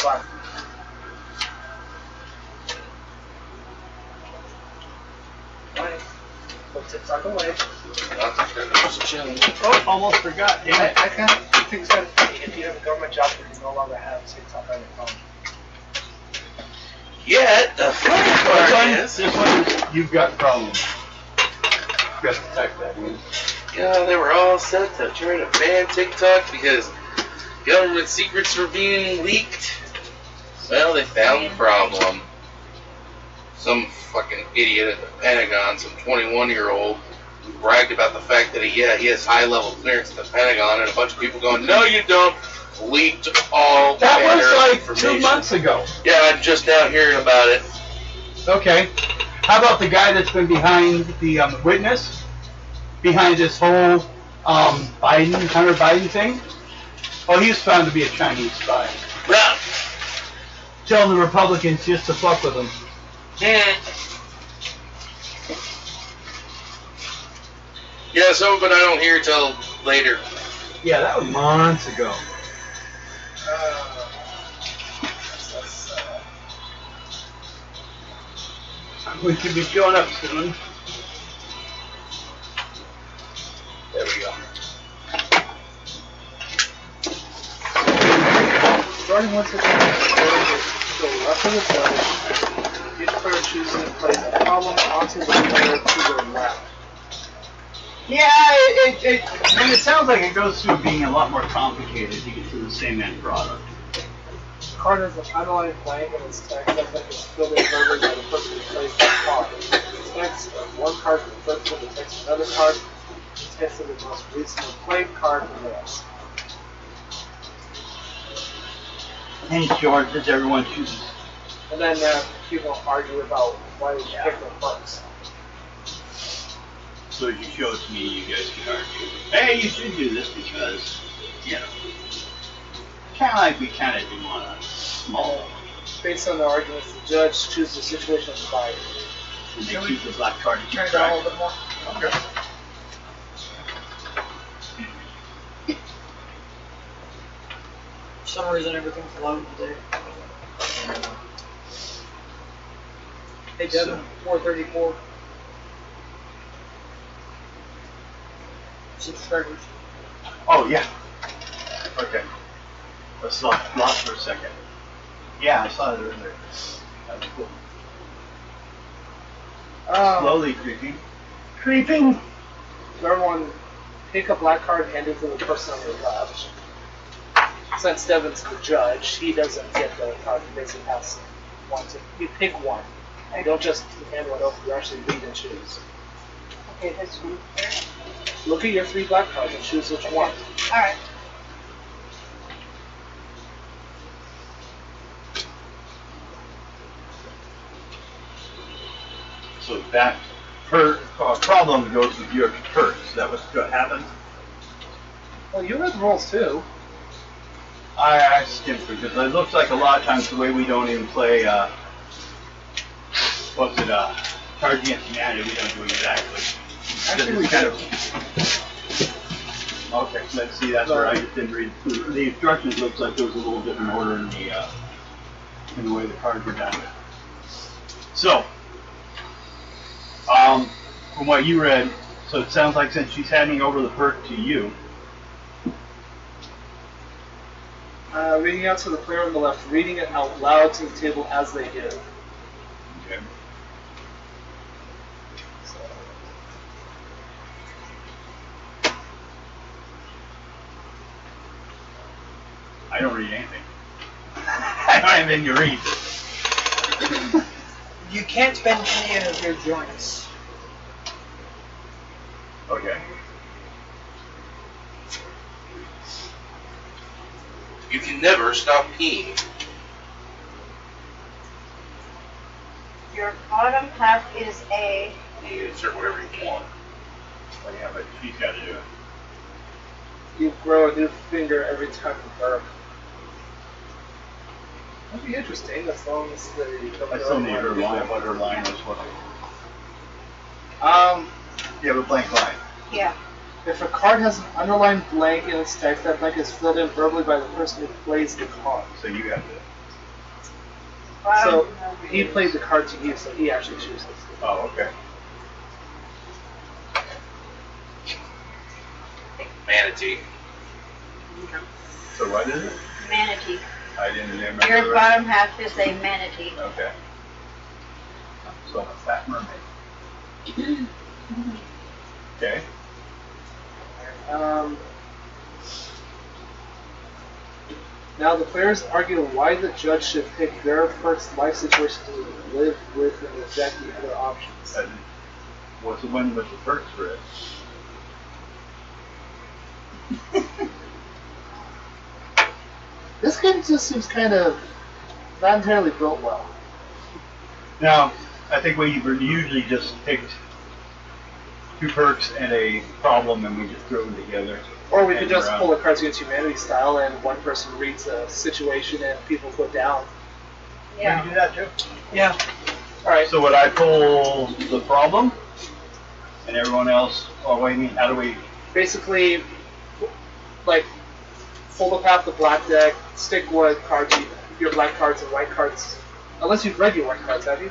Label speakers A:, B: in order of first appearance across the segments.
A: black. Put TikTok away.
B: Oh, almost forgot. Damn it.
A: I kind of think it's kind of funny if you have a government job where you no longer have TikTok on your phone.
C: Yeah, the funny part is,
B: this one, you've got problems. You've got to protect that one.
C: yeah, they were all set to try to ban TikTok because government secrets were being leaked. Well, they found the problem. Some fucking idiot at the Pentagon, some 21-year-old, who bragged about the fact that he has high-level clearance at the Pentagon, and a bunch of people going, no, you don't, leaked all
B: That was like
C: information.
B: 2 months ago.
C: Yeah, I'm just now hearing about it.
B: Okay. How about the guy that's been behind the witness? Behind this whole Hunter Biden thing? Oh, he was found to be a Chinese spy.
C: Yeah.
B: Telling the Republicans just to fuck with him.
C: Yeah, so, but I don't hear till later.
B: Yeah, that was months ago. We should be showing up soon. There we go.
A: Starting once again, go left of the judge. Each player chooses to place a problem onto the player to the left.
B: Yeah, it sounds like it goes through being a lot more complicated to get to the same end product.
A: The card has an underlying blank and its text that is filled in verbally by the person who plays that card. The text of one card refers to the text of another card. The text of the most recently played card prevails.
B: And short as everyone chooses.
A: And then people argue about why they should pick them first.
B: So as you show it to me, you guys can argue. Hey, you should do this because, you know, kind of like we kind of do on a small one.
A: Based on the arguments, the judge chooses the situation of the buyer.
B: And they keep the black card to
A: Turn
B: keep
A: it down a
B: track.
A: little bit more.
B: Okay.
A: For some reason, everything's low today. Hey, Devin, 434 subscribers.
B: Oh, yeah. Okay. Let's lost for a second. Yeah, I saw it earlier. That was cool. Slowly creeping. Creeping!
A: So everyone, pick a black card and hand it to the person on your left. Since Devin's the judge, he doesn't get the card. He basically has one to. You pick one. And don't just hand one over. You actually read and choose.
D: Okay, this one.
A: Look at your 3 black cards and choose which one.
D: Alright.
B: So that problem goes with your purse. That was what happened.
A: Well, you read the rules too.
B: I skimmed through because it looks like a lot of times the way we don't even play, Cards Against Humanity, we don't do exactly.
A: Actually, we
B: kind of. Okay, let's see. That's where I just didn't read through. The instructions looks like there was a little different order in the way the cards were done. So, from what you read, so it sounds like since she's handing over the perk to you.
A: Reading out to the player on the left, reading it out loud to the table as they do.
B: Okay. I don't read anything. I don't have anything to read.
A: You can't spend any of your joints.
B: Okay.
C: You can never stop peeing.
D: Your bottom half is a.
C: You can insert whatever you want.
B: Oh, yeah, but she's got to do it.
A: You grow a new finger every time you burp. That'd be interesting as long as they
B: I still need her line, but her line was what? You have a blank line.
D: Yeah.
A: If a card has an underlined blank in its text, that blank is filled in verbally by the person who plays the card.
B: So you have to.
A: So
D: bottom half
A: he
D: is-
A: played the card to you, so he actually chooses.
B: Oh, okay.
C: Manatee.
B: So what is it?
D: Manatee.
B: I didn't remember.
D: Your
B: the
D: bottom half is a manatee.
B: rest. Okay. So a fat mermaid. Okay.
A: Now the players argue why the judge should pick their first life situation to live with and reject the other options.
B: And what's the one with the perks for it?
A: This game just seems kind of not entirely built well.
B: Now, I think we usually just picked 2 perks and a problem, and we just throw them together.
A: Or we could
B: And
A: just
B: we're
A: pull
B: out.
A: the Cards Against Humanity style, and one person reads a situation and people put down.
B: We
D: Yeah.
B: can do that too.
A: Yeah. All right.
B: So would I pull the problem, and everyone else? Oh, wait, I mean, how do we?
A: Basically, like, fold up half the black deck, stick what cards your black cards and white cards. Unless you've read your white cards, have you?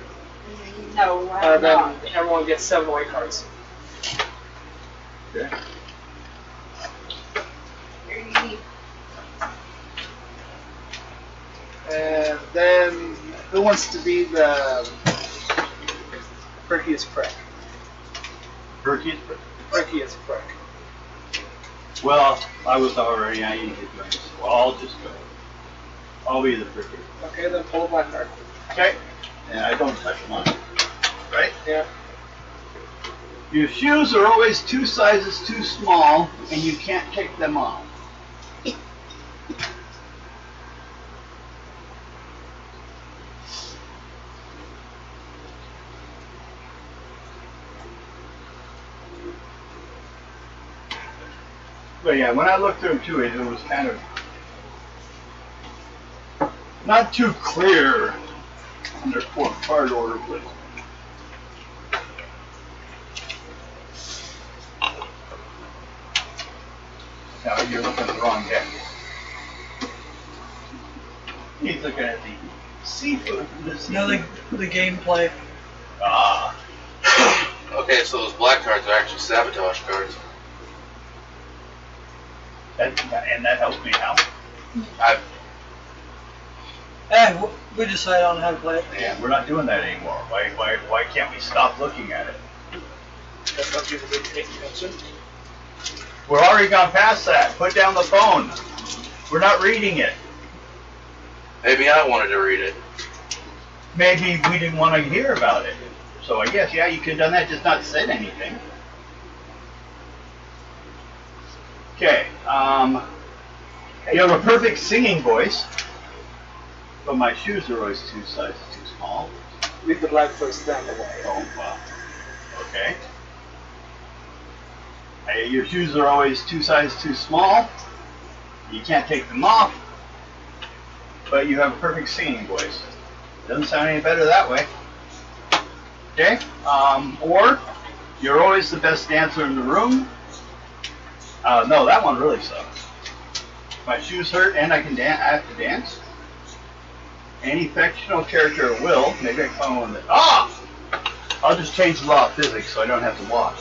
D: No, I'm
A: Then
D: not.
A: everyone gets 7 white cards.
B: Okay.
A: And then, who wants to be the prickiest prick?
B: Perkies.
A: Prickiest prick.
B: Well, I was already naive to doing this, so I'll just go. I'll be the perky.
A: Okay, then pull a black card.
B: Okay. And I don't touch mine. Right?
A: Yeah.
B: Your shoes are always 2 sizes too small, and you can't take them off. But yeah, when I looked through them too, it was kind of not too clear on their card order, but now you're looking at the wrong deck. He's looking at the seafood.
E: No, the gameplay.
B: Ah,
C: Okay, so those black cards are actually sabotage cards.
B: and that helps me out.
C: I've
E: We decide on how to play it.
B: And we're not doing that anymore. Why can't we stop looking at it?
A: That's what people didn't pay attention.
B: We're already gone past that. Put down the phone. We're not reading it.
C: maybe I wanted to read it.
B: Maybe we didn't want to hear about it. So I guess, yeah, you could have done that, just not said anything. Okay, you have a perfect singing voice, but my shoes are always 2 sizes too small.
A: Read the black first, then the white.
B: Oh, wow. Okay. Your shoes are always 2 sizes too small. You can't take them off, but you have a perfect singing voice. Doesn't sound any better that way. Okay? Or you're always the best dancer in the room. No, that one really sucks. My shoes hurt and I have to dance. Any fictional character will, maybe I can find one that. Ah! I'll just change the law of physics so I don't have to walk.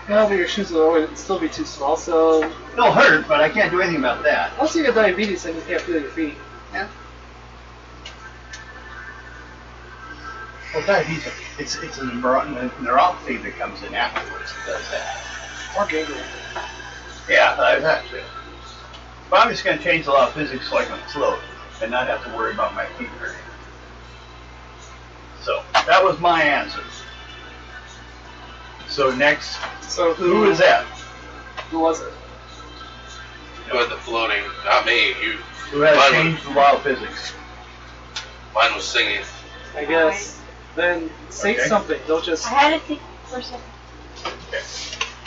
A: No, but your shoes will always still be too small, so
B: It'll hurt, but I can't do anything about that.
A: unless you get diabetes and you can't feel your feet.
B: Well, diabetes, it's a neuropathy that comes in afterwards that does that.
A: Or gangrene.
B: Yeah, that too. But I'm just going to change the law of physics so I can float and not have to worry about my feet hurting. So, that was my answer. So next,
A: So
B: who is that?
A: Who was it?
C: You had the floating, not me.
B: Who has
C: Mine
B: changed the law of physics?
C: Mine was singing.
A: I guess. Then say
B: Okay.
A: something. Don't just.
D: I had to think for a second.
B: Okay.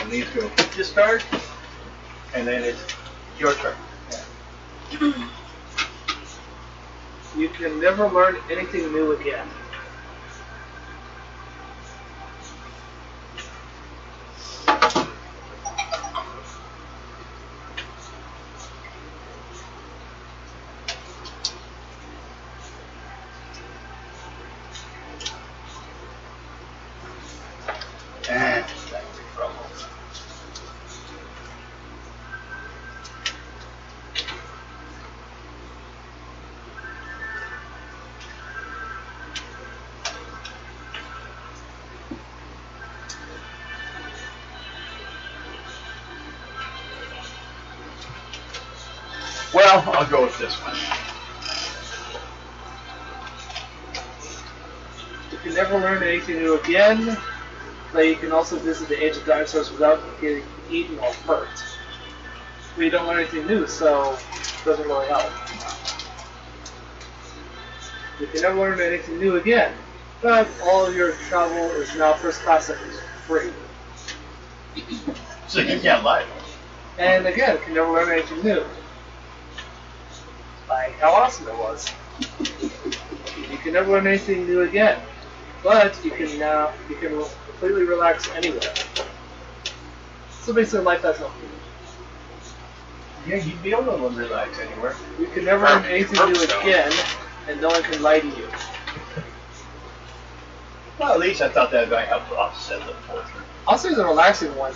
B: And these go discard, and then it's your turn.
A: You can never learn anything new again.
B: Well, I'll go with this one.
A: You can never learn anything new again, but you can also visit the age of dinosaurs without getting eaten or hurt. But you don't learn anything new, so it doesn't really help. You can never learn anything new again, but all of your travel is now first class and free.
B: So you can't lie.
A: And again, you can never learn anything new. Like how awesome it was. You can never learn anything new again, but you can completely relax anywhere. So basically, life has no meaning.
B: Yeah, you'd be able to relax anywhere.
A: You can never learn anything new again, and no one can lie to you.
B: Well, at least I thought that might help offset the torture.
A: I'll say the relaxing one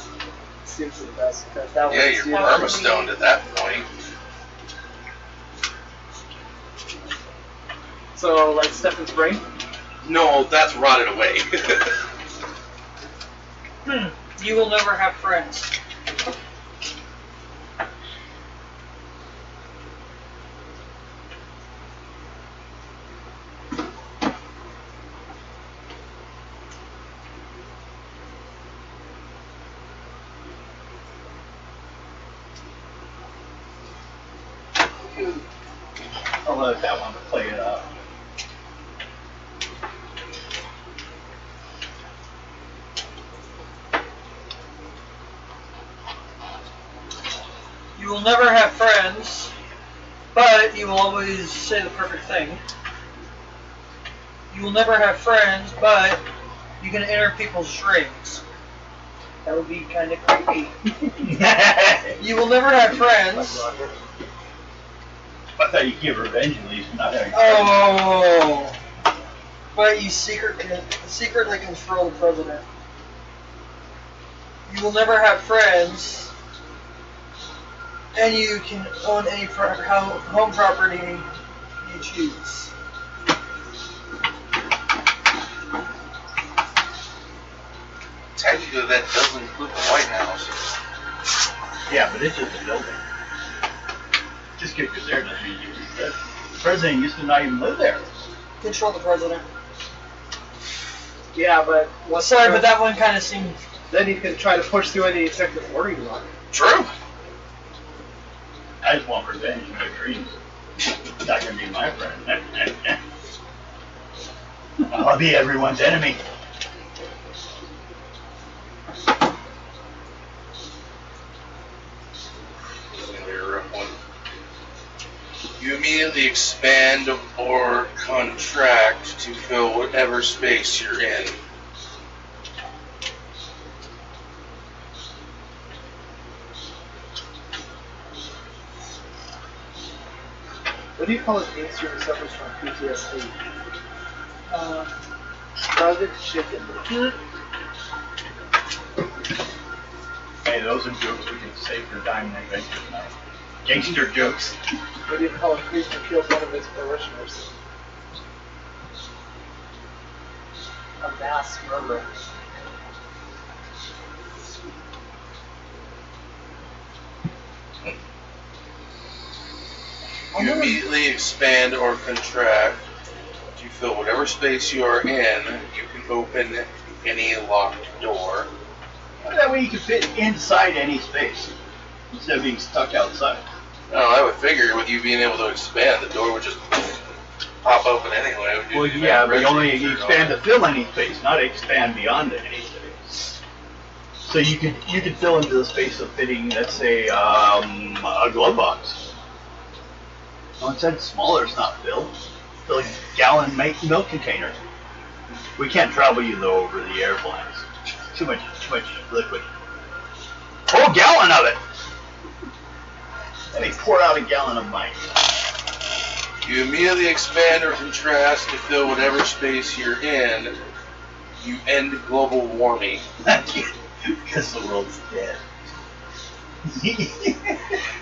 A: seems the best because that
C: Yeah,
A: one's
C: you're perma-stoned at that point.
A: So like Stefan's brain.
C: No, that's rotted away.
E: You will never have friends.
B: I'll let that one play it out.
E: You will never have friends, but you will always say the perfect thing. You will never have friends, but you can enter people's dreams. That would be kind of creepy. You will never have friends.
B: I thought you'd give revenge at least, not having
E: Oh, but you secretly control the president. You will never have friends, and you can own any home property you choose.
C: Technically, that does include the White House.
B: Yeah, but it's just a building. Just because you're there doesn't mean you the president used to not even live there.
E: Control the president.
A: Yeah, but
E: Sorry, but that one kind of seemed.
A: then you can try to push through any executive order you want.
C: True.
B: I just want revenge in my dreams. Not gonna be my friend. I'll be everyone's enemy.
C: This is gonna be a rough one. You immediately expand or contract to fill whatever space you're in.
A: What do you call a gangster who suffers from PTSD? Project Chicken.
B: Hey, those are jokes we can save for Diamond Adventure tonight. Gangster jokes.
A: What do you call a priest who kills one of his parishioners? A mass murderer.
C: You immediately expand or contract to fill whatever space you are in. You can open any locked door.
B: That way you can fit inside any space instead of being stuck outside.
C: Oh, I would figure with you being able to expand, the door would just pop open anyway. It would do
B: Well,
C: the
B: yeah, but
C: vibration
B: only
C: and
B: you
C: turn
B: expand
C: on.
B: to fill any space, not expand beyond any space. So you could fill into the space of fitting, let's say, a glove box. No, it said smaller is not filled. Fill a gallon milk container. We can't travel you though over the airplanes. Too much liquid. Whole gallon of it. Let me pour out a gallon of mine.
C: You immediately expand or contrast to fill whatever space you're in. You end global warming.
B: Because the world's dead.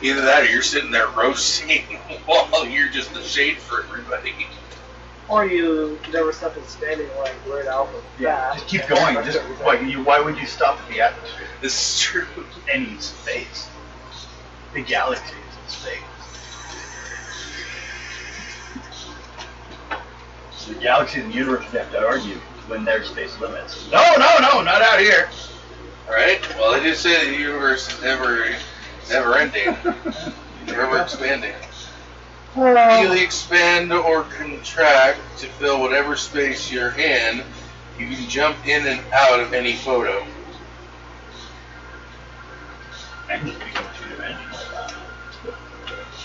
C: Either that or you're sitting there roasting while you're just the shade for everybody.
A: Or you never stop expanding like Red Alpha.
B: Yeah, just keep going. Just why would you stop at the atmosphere?
C: This is true.
B: Any space. The galaxy is in space.
F: The galaxy and the universe would have to argue when there's space limits.
C: No, not out here. Alright, well, they do say the universe is never ending, never expanding. Freely expand or contract to fill whatever space you're in. You can jump in and out of any photo.
F: And just become two-dimensional.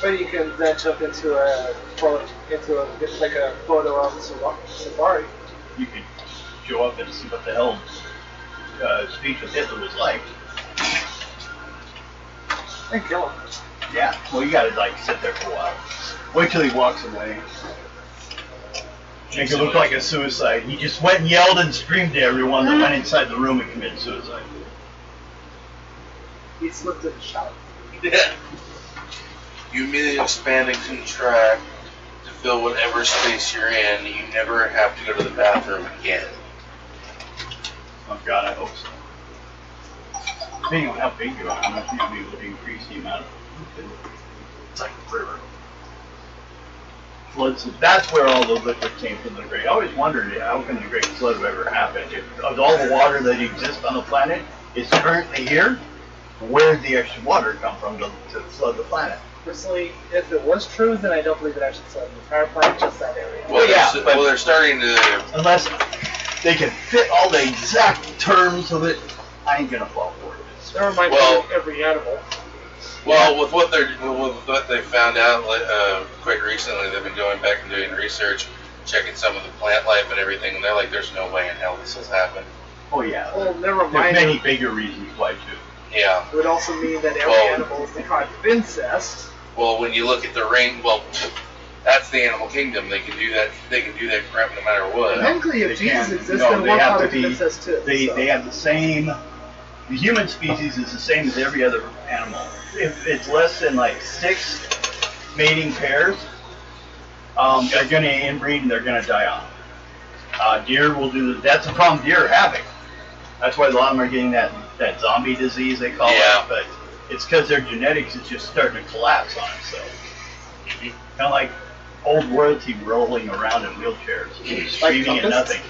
A: But you can then jump into a photo of Safari.
F: You could show up and see what the hell speech with Hitler was like.
A: And kill him.
F: Yeah, well, you gotta like sit there for a while. Wait till he walks away. Make it look like a suicide. He just went and yelled and screamed to everyone that went inside the room and committed suicide.
A: He slipped in the shower.
C: Yeah. You immediately expand and contract to fill whatever space you're in. You never have to go to the bathroom again.
F: Oh God, I hope so. Depending on how big you are, I'm not going to be able to increase the amount of. It's like a river. Floods. That's where all the liquid came from the Great. I always wondered how can the Great Flood have ever happened? If of all the water that exists on the planet is currently here, where did the extra water come from to flood the planet?
A: Personally, if it was true, then I don't believe it actually flooded the entire planet, just that area.
C: Well,
F: yeah,
C: they're,
F: but-
C: well, they're starting to.
F: Unless they can fit all the exact terms of it, I ain't gonna fall for it.
A: That reminds
C: Well-
A: me of every animal.
C: Well, with what they found out quite recently, they've been going back and doing research, checking some of the plant life and everything, and they're like, "There's no way in hell this has happened."
F: Oh yeah.
A: Well, never
F: There's
A: mind.
F: many bigger reasons why too.
C: Yeah.
A: It would also mean that every
C: Well-
A: animal is the kind of incest.
C: Well, when you look at the ring, well, that's the animal kingdom. They can do that. They can do that crap no matter what.
A: Technically, if
F: They
A: Jesus
F: can.
A: exists,
F: No,
A: then
F: they
A: we're
F: have
A: part
F: to
A: of
F: be-
A: incest too.
F: They
A: so.
F: they have the same. The human species is the same as every other animal. If it's less than like 6 mating pairs, they're going to inbreed and they're going to die off. Deer will do that's the problem deer are having. That's why a lot of them are getting that zombie disease they call
C: Yeah.
F: it. But it's because their genetics is just starting to collapse on itself. Kind of like old royalty rolling around in wheelchairs, screaming at
A: Compass?
F: nothing.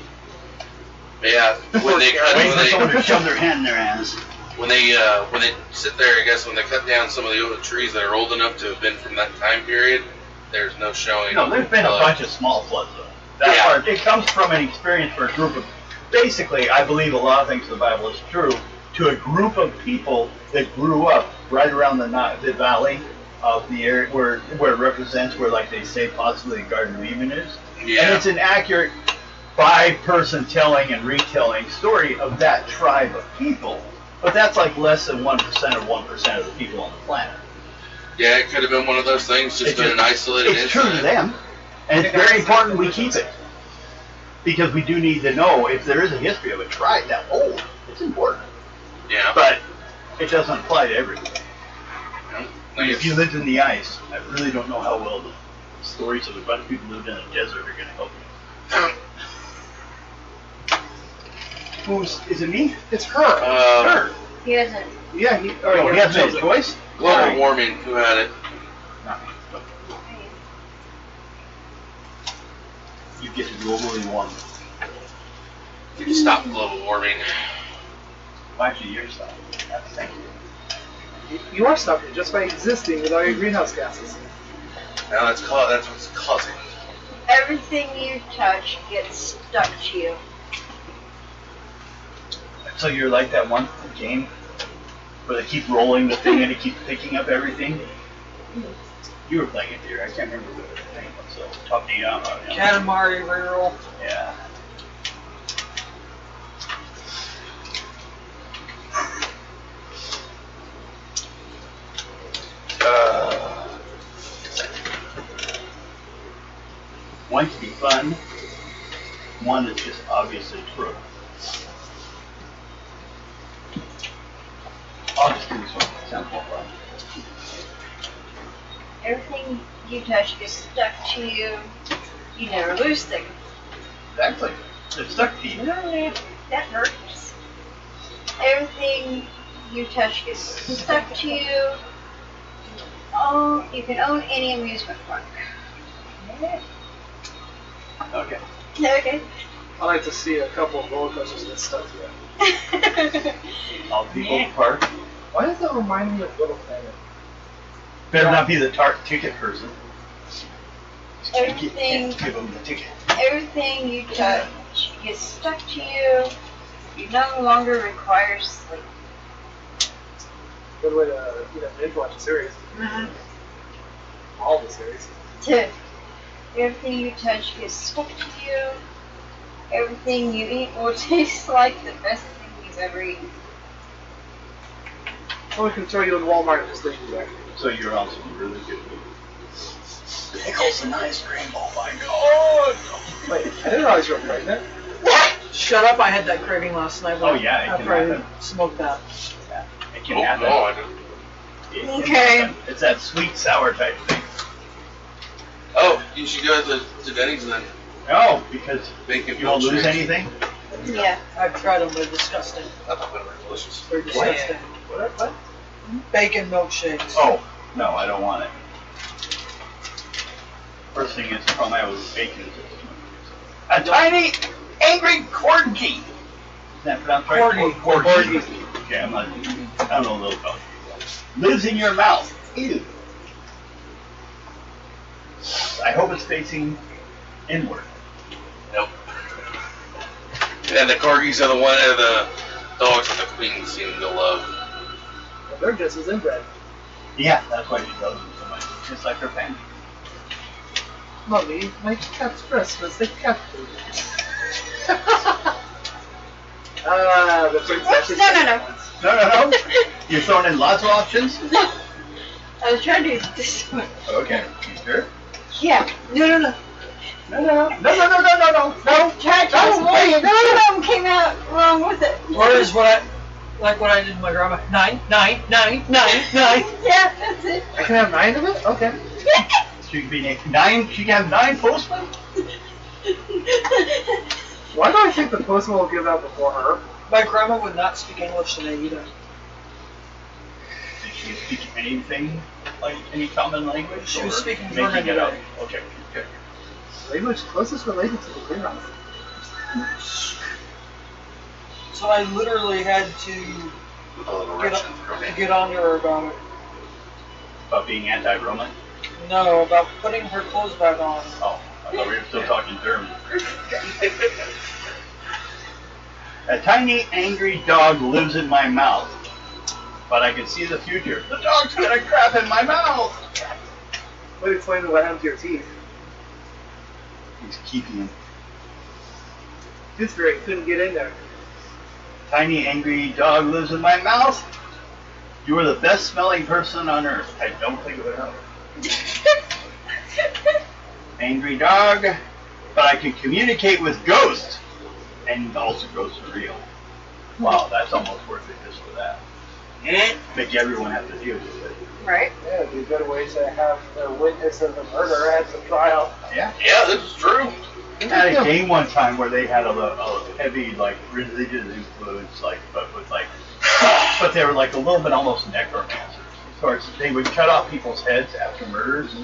C: Yeah. When they
F: Waiting for someone to shove their hand in their ass.
C: when they sit there, I guess when they cut down some of the old trees that are old enough to have been from that time period, there's no showing.
F: No, there's been a bunch of small floods though. That
C: Yeah.
F: part, it comes from an experience for a group of, basically, I believe a lot of things in the Bible is true, to a group of people that grew up right around the valley of the area where it represents where, like they say, possibly the Garden of Eden is. And
C: Yeah.
F: it's an accurate by-person telling and retelling story of that tribe of people. But that's like less than 1% of 1% of the people on the planet.
C: Yeah, it could have been one of those things, just been an isolated
F: It's true to
C: incident.
F: them, and it's very important we keep it. Because we do need to know if there is a history of a tribe that old. It's important.
C: Yeah.
F: But it doesn't apply to everyone.
C: I
F: If
C: guess-
F: you lived in the ice, I really don't know how well the stories of a bunch of people who lived in a desert are going to help you. Is it me?
A: It's her.
F: Her.
D: He hasn't.
A: Yeah, he.
F: Oh, he has made his
A: chosen.
F: choice?
C: Global warming, who had it?
F: You get to globally warm.
C: Stop global warming.
F: Well, actually, you're stopping. Thank you.
A: You are stopping just by existing with all your greenhouse gases.
C: Now that's what's causing.
D: Everything you touch gets stuck to you.
F: So you're like that one game where they keep rolling the thing and it keeps picking up everything? You were playing it here. I can't remember what the name was. So talk to you about it.
E: Katamari reroll.
F: Yeah. One can be fun. One that's just obviously true. I'll just do this one. It sounds more fun.
D: Everything you touch gets stuck to you. You never lose things.
F: Exactly. It's stuck to you.
D: That hurts. Everything you touch gets stuck to you. Oh, you can own any amusement park.
F: Okay.
D: Okay.
A: I like to see a couple of roller coasters get stuck together.
F: All people park.
A: Why does that remind me of Little Planet?
F: Better not be the ticket person.
D: Everything-
F: Give them the ticket.
D: Everything you touch gets stuck to you. You no longer require sleep.
A: Good way to binge watch a series. All the series.
D: 2. Everything you touch gets stuck to you. Everything you eat will taste like the best thing you've ever eaten.
A: So we can throw you in Walmart and just leave you there.
F: So you're on some really good food. Pickles and ice cream. Oh my god.
A: Wait, I didn't realize you were pregnant.
E: Shut up! I had that craving last night.
F: Oh, yeah, it can
E: after I
F: happen.
E: smoked that.
F: It can
C: Oh,
F: happen.
C: no, I didn't.
F: It can
D: Okay.
F: happen. It's that sweet sour type thing.
C: Oh, you should go to Denny's then.
F: No, because
C: Bacon
F: you won't lose
C: milkshakes.
F: anything.
D: Yeah.
E: I've tried them. They're disgusting.
C: I thought they were delicious.
E: They're disgusting.
A: What?
E: Bacon milkshakes.
F: Oh, no, I don't want it. First thing is the problem I have with bacon is a tiny, angry corgi. Is that pronounced right?
E: Corgi.
F: Corgi. Okay, I don't know a little about it. Lives in your mouth. Ew. I hope it's facing inward.
C: Nope. And the corgis are the dogs that the queen seem to love.
A: Well, they're just as inbred.
F: Yeah, that's why she loves them so much. Just like her family.
A: Mommy, my cat's breast was the cat food. The princess.
D: No.
F: No. You're throwing in lots of options?
D: No. I was trying to do this one.
F: Okay. You sure?
D: Yeah. No.
F: No.
D: Tried to. One of them came out wrong with it.
E: Or is what I did to my grandma. 9, 9, 9, 9, 9.
D: Yeah, that's it.
A: I can have 9 of it? Okay.
F: She can be 9. She can have 9 postmen.
A: Why do I think the postman will give out before her?
E: My grandma would not speak English today either.
F: Did she speak anything like any common language?
E: She was
F: or
E: speaking
F: making
E: German
F: it up?
E: today.
F: Okay.
A: Language closest related to the Klingons.
E: So I literally had to
C: With a little Russian thrown in.
E: get on to her about it.
F: About being anti-Roman?
E: No, about putting her clothes back on.
F: Oh, I thought we were still talking German. A tiny, angry dog lives in my mouth, but I can see the future. The dog's gonna crap in my mouth!
A: Would explain what happened to your teeth.
F: He's keeping him.
A: Tooth fairy couldn't get in there.
F: Tiny, angry dog lives in my mouth. You are the best smelling person on earth. I don't think it would help. Angry dog, but I can communicate with ghosts. And also ghosts are real. Wow, that's almost worth it just for that. Make everyone have to deal with it.
D: Right.
A: Yeah, it'd be a good way to have the witness of the murder at the trial.
F: Yeah.
C: Yeah, this is true.
F: I had a game one time where they had a heavy like religious influence, like but they were like a little bit almost necromancers. So they would cut off people's heads after murders,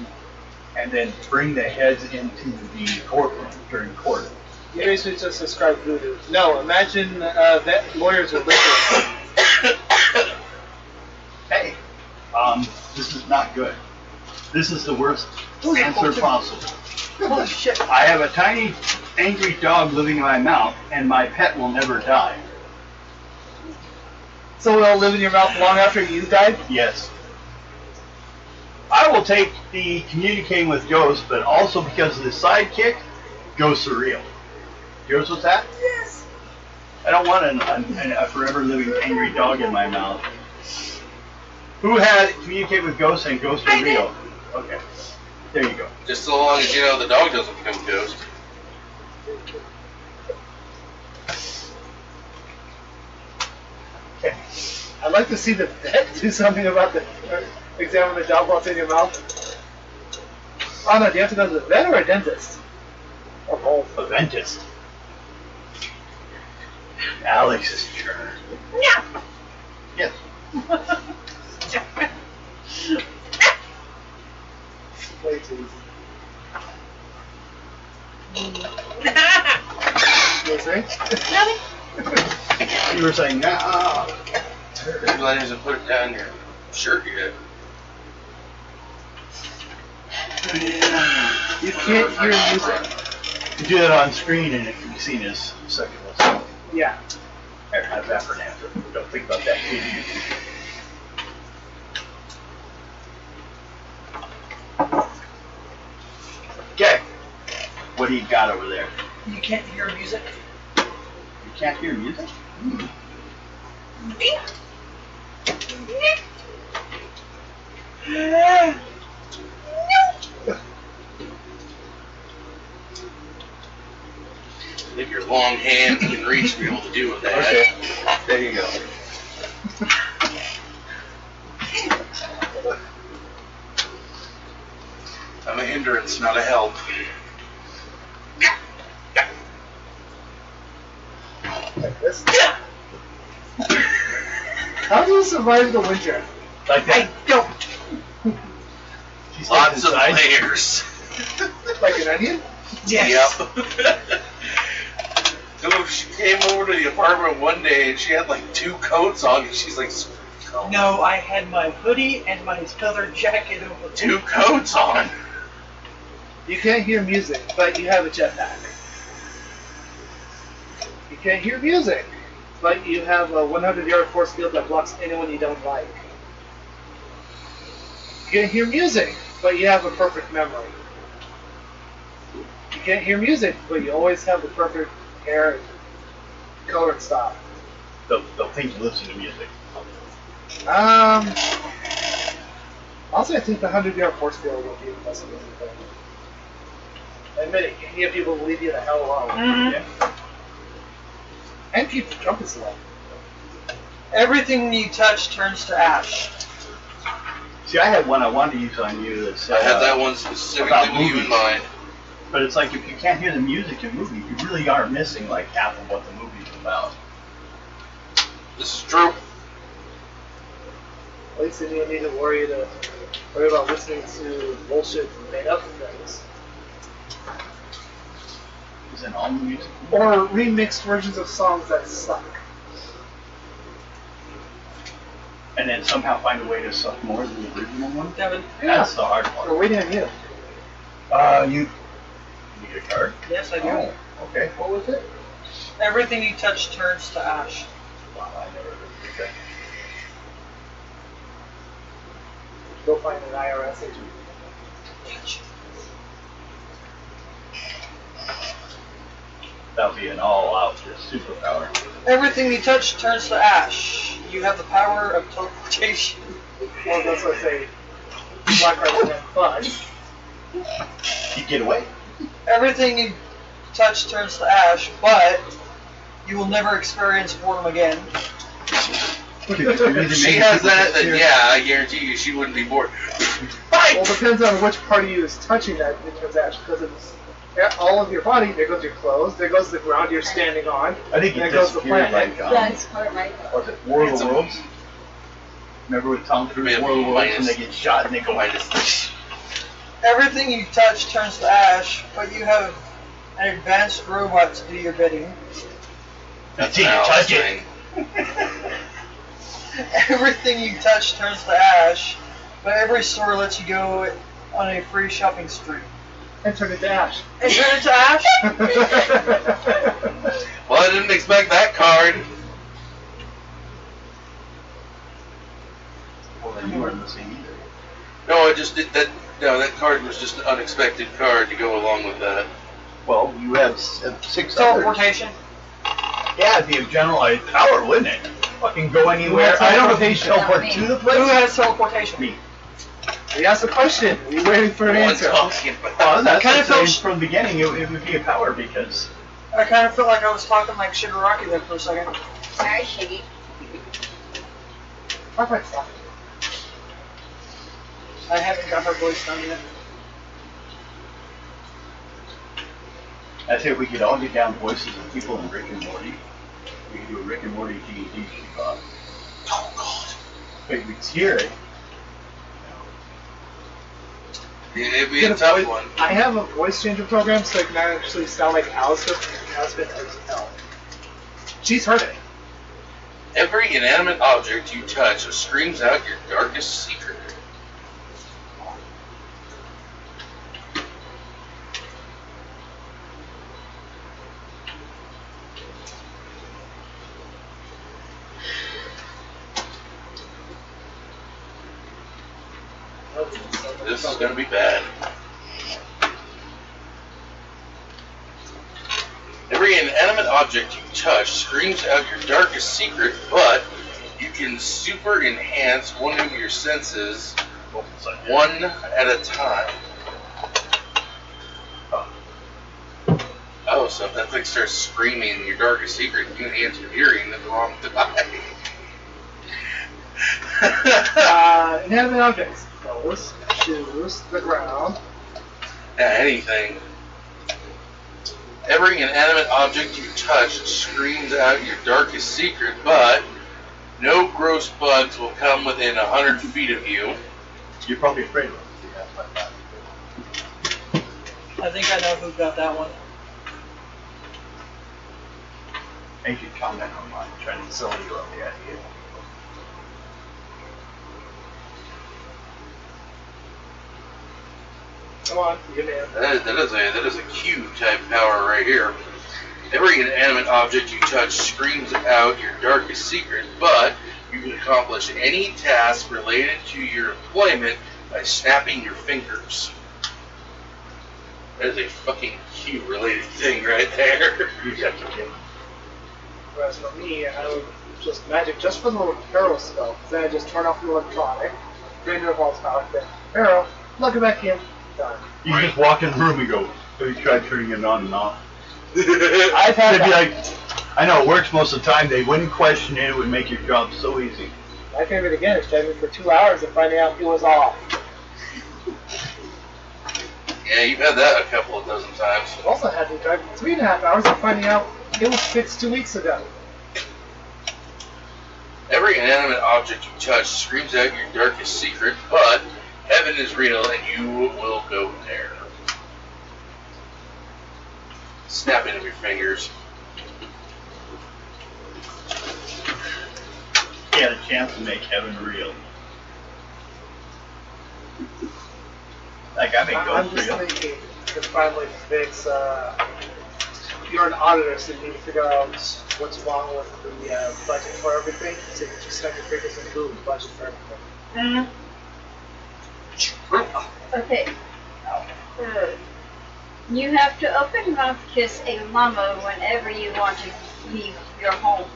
F: and then bring the heads into the courtroom during court.
A: You basically just described voodoo. No, imagine that lawyers with liquor.
F: Hey, this is not good. This is the worst answer possible.
E: Holy shit.
F: I have a tiny, angry dog living in my mouth, and my pet will never die.
A: So it'll live in your mouth long after you died?
F: Yes. I will take the communicating with ghosts, but also because of the sidekick, ghosts are real. Yours was that?
D: Yes.
F: I don't want a forever living angry dog in my mouth. Who had communicate with ghosts and ghosts are
D: I did.
F: real? Okay. There you go.
C: Just so long as you know the dog doesn't become a ghost.
F: Okay.
A: I'd like to see the vet do something about the examine the dog while it's in your mouth. Oh no, do you have to go to the vet or a dentist? Or both?
F: A dentist. Alex's turn.
D: No.
F: Yes.
A: Way too easy. You were saying?
F: You were saying, nah.
C: Glad hasn't put it down your shirt yet.
A: You can't hear music.
F: You do that on screen, and it can be seen as second lesson.
A: Yeah.
F: Have that for an answer. Don't think about that. Okay. What do you got over there?
E: You can't hear music.
F: You can't hear music?
C: I think your long hands can reach to be able to do with that.
F: Okay. There you go.
C: I'm a hindrance, not a help.
A: Like this. How do you survive the winter?
F: Like that?
E: Don't.
F: She's
C: Lots of
F: inside.
C: layers.
A: Like an onion?
E: Yes.
C: Yep. So she came over to the apartment one day and she had like 2 coats on and she's like,
E: No, I had my hoodie and my feather jacket over.
C: 2 coats on.
A: You can't hear music, but you have a jetpack. You can't hear music, but you have a 100-yard force field that blocks anyone you don't like. You can't hear music, but you have a perfect memory. You can't hear music, but you always have the perfect hair and color and style.
F: They'll think you listen to music.
A: Also, I think the 100-yard force field would be the best amazing thing. Admit it, you can get people to leave you the hell alone.
E: Mhm.
F: Yeah.
A: And keep the trumpets low.
E: Everything you touch turns to ash.
F: See, I had one I wanted to use on you that said,
C: I had that one specifically
F: about
C: with you in
F: movies.
C: mind.
F: But it's like if you can't hear the music in movies, you really are missing like half of what the movie's about.
C: This is true.
A: At least then you don't need to worry about listening to bullshit made up things.
F: Isn't all music?
A: Or remixed versions of songs that suck.
F: And then somehow find a way to suck more than the original one?
E: Devin.
F: That's the hard
A: We're
F: part.
A: waiting on you.
F: You need a card?
E: Yes, I do.
F: Oh, okay.
A: What was it?
E: Everything you touch turns to ash.
F: Wow, I never did that.
A: Go find an IRS agent.
F: That'll be an all-out just superpower.
E: Everything you touch turns to ash. You have the power of teleportation.
A: Well, that's what I say. Black card and fudge.
F: You get away.
E: Everything you touch turns to ash, but you will never experience boredom again.
C: If she has that, then yeah, I guarantee you she wouldn't be bored.
A: Well, it depends on which part of you is touching that it turns ash, because it's all of your body. There goes your clothes. There goes the ground you're standing on.
F: I think
A: There
F: it
A: goes the
F: disappeared
A: planet.
F: like,
D: Yeah, it's part of my
F: was it War of
C: It's
F: the
C: a-
F: Worlds? Remember with Tom Cruise,
C: Yeah,
F: War of the Worlds, and
C: minus-
F: they get shot and they go like
C: Minus.
E: Everything you touch turns to ash, but you have an advanced robot to do your bidding.
F: Until you touch it.
E: Everything you touch turns to ash, but every store lets you go on a free shopping spree.
A: And turn it to ash.
E: And turn it to ash?
C: Well, I didn't expect that card.
F: Well, then you weren't listening either.
C: No, I just did that. No, that card was just an unexpected card to go along with that.
F: Well, you have 6 others.
E: Teleportation.
F: Yeah, it'd be a generalized power, wouldn't it? Fucking go anywhere.
A: has
F: I don't know if you
A: teleportation?
F: teleport to the place.
E: Who has teleportation?
F: Me.
A: We asked a question. We're waiting for an
C: What I'm
A: answer.
C: talking about.
F: Well, that's
E: Kinda
F: the same
E: felt-
F: from the beginning. It would be a power because
E: I kind of felt like I was talking like Shigaraki there for a second.
D: Sorry, Shiggy.
A: Talk about stuff.
E: I haven't got her voice done yet.
F: I say if we could all get down voices of people in Rick and Morty, we could do a Rick and Morty D&D kick-off.
C: Oh God.
F: But we'd hear it.
C: It'd be a tough one.
A: I have a voice changer program so I can actually sound like Alistair from Husband as hell. She's heard it.
C: Every inanimate object you touch screams out your darkest secret. This is going to be bad. Every inanimate object you touch screams out your darkest secret, but you can super enhance one of your senses one at a time. Oh, so if that thing starts screaming your darkest secret, you enhance your hearing at the wrong time.
A: Inanimate objects. Clothes, shoes, the ground.
C: Anything. Every inanimate object you touch screams out your darkest secret, but no gross bugs will come within 100 feet of you.
F: You're probably afraid of them.
E: I think I know who got that one.
F: Make you comment on mine, trying to sell you on the idea.
A: Come on, you man.
C: That is a Q type power right here. Every inanimate object you touch screams out your darkest secret, but you can accomplish any task related to your employment by snapping your fingers. That is a fucking Q related thing right there.
F: You got your kid.
A: Whereas for me, I would just magic just for the little arrow spell. Then I just turn off the electronic, drain the false power, then arrow, plug it back in, done.
F: You can just walk in the room and go, have you tried turning it on and off?
A: I've had
F: They'd be
A: that.
F: like, I know it works most of the time. They wouldn't question it. It would make your job so easy.
A: My favorite again is driving for 2 hours and finding out it was off.
C: Yeah, you've had that a couple of dozen times.
A: I've also had to drive 3.5 hours and finding out it was fixed 2 weeks ago.
C: Every inanimate object you touch screams out your darkest secret, but heaven is real and you will go there. Snapping of your fingers.
F: He had a chance to make heaven real. Like, I make
A: I'm
F: ghosts
A: just
F: real.
A: thinking to finally fix. You're an auditor, so you need to figure out what's wrong with the budget for everything. So you just snap your fingers and boom, budget for everything.
D: Okay. You have to open mouth kiss a llama whenever you want to leave your home.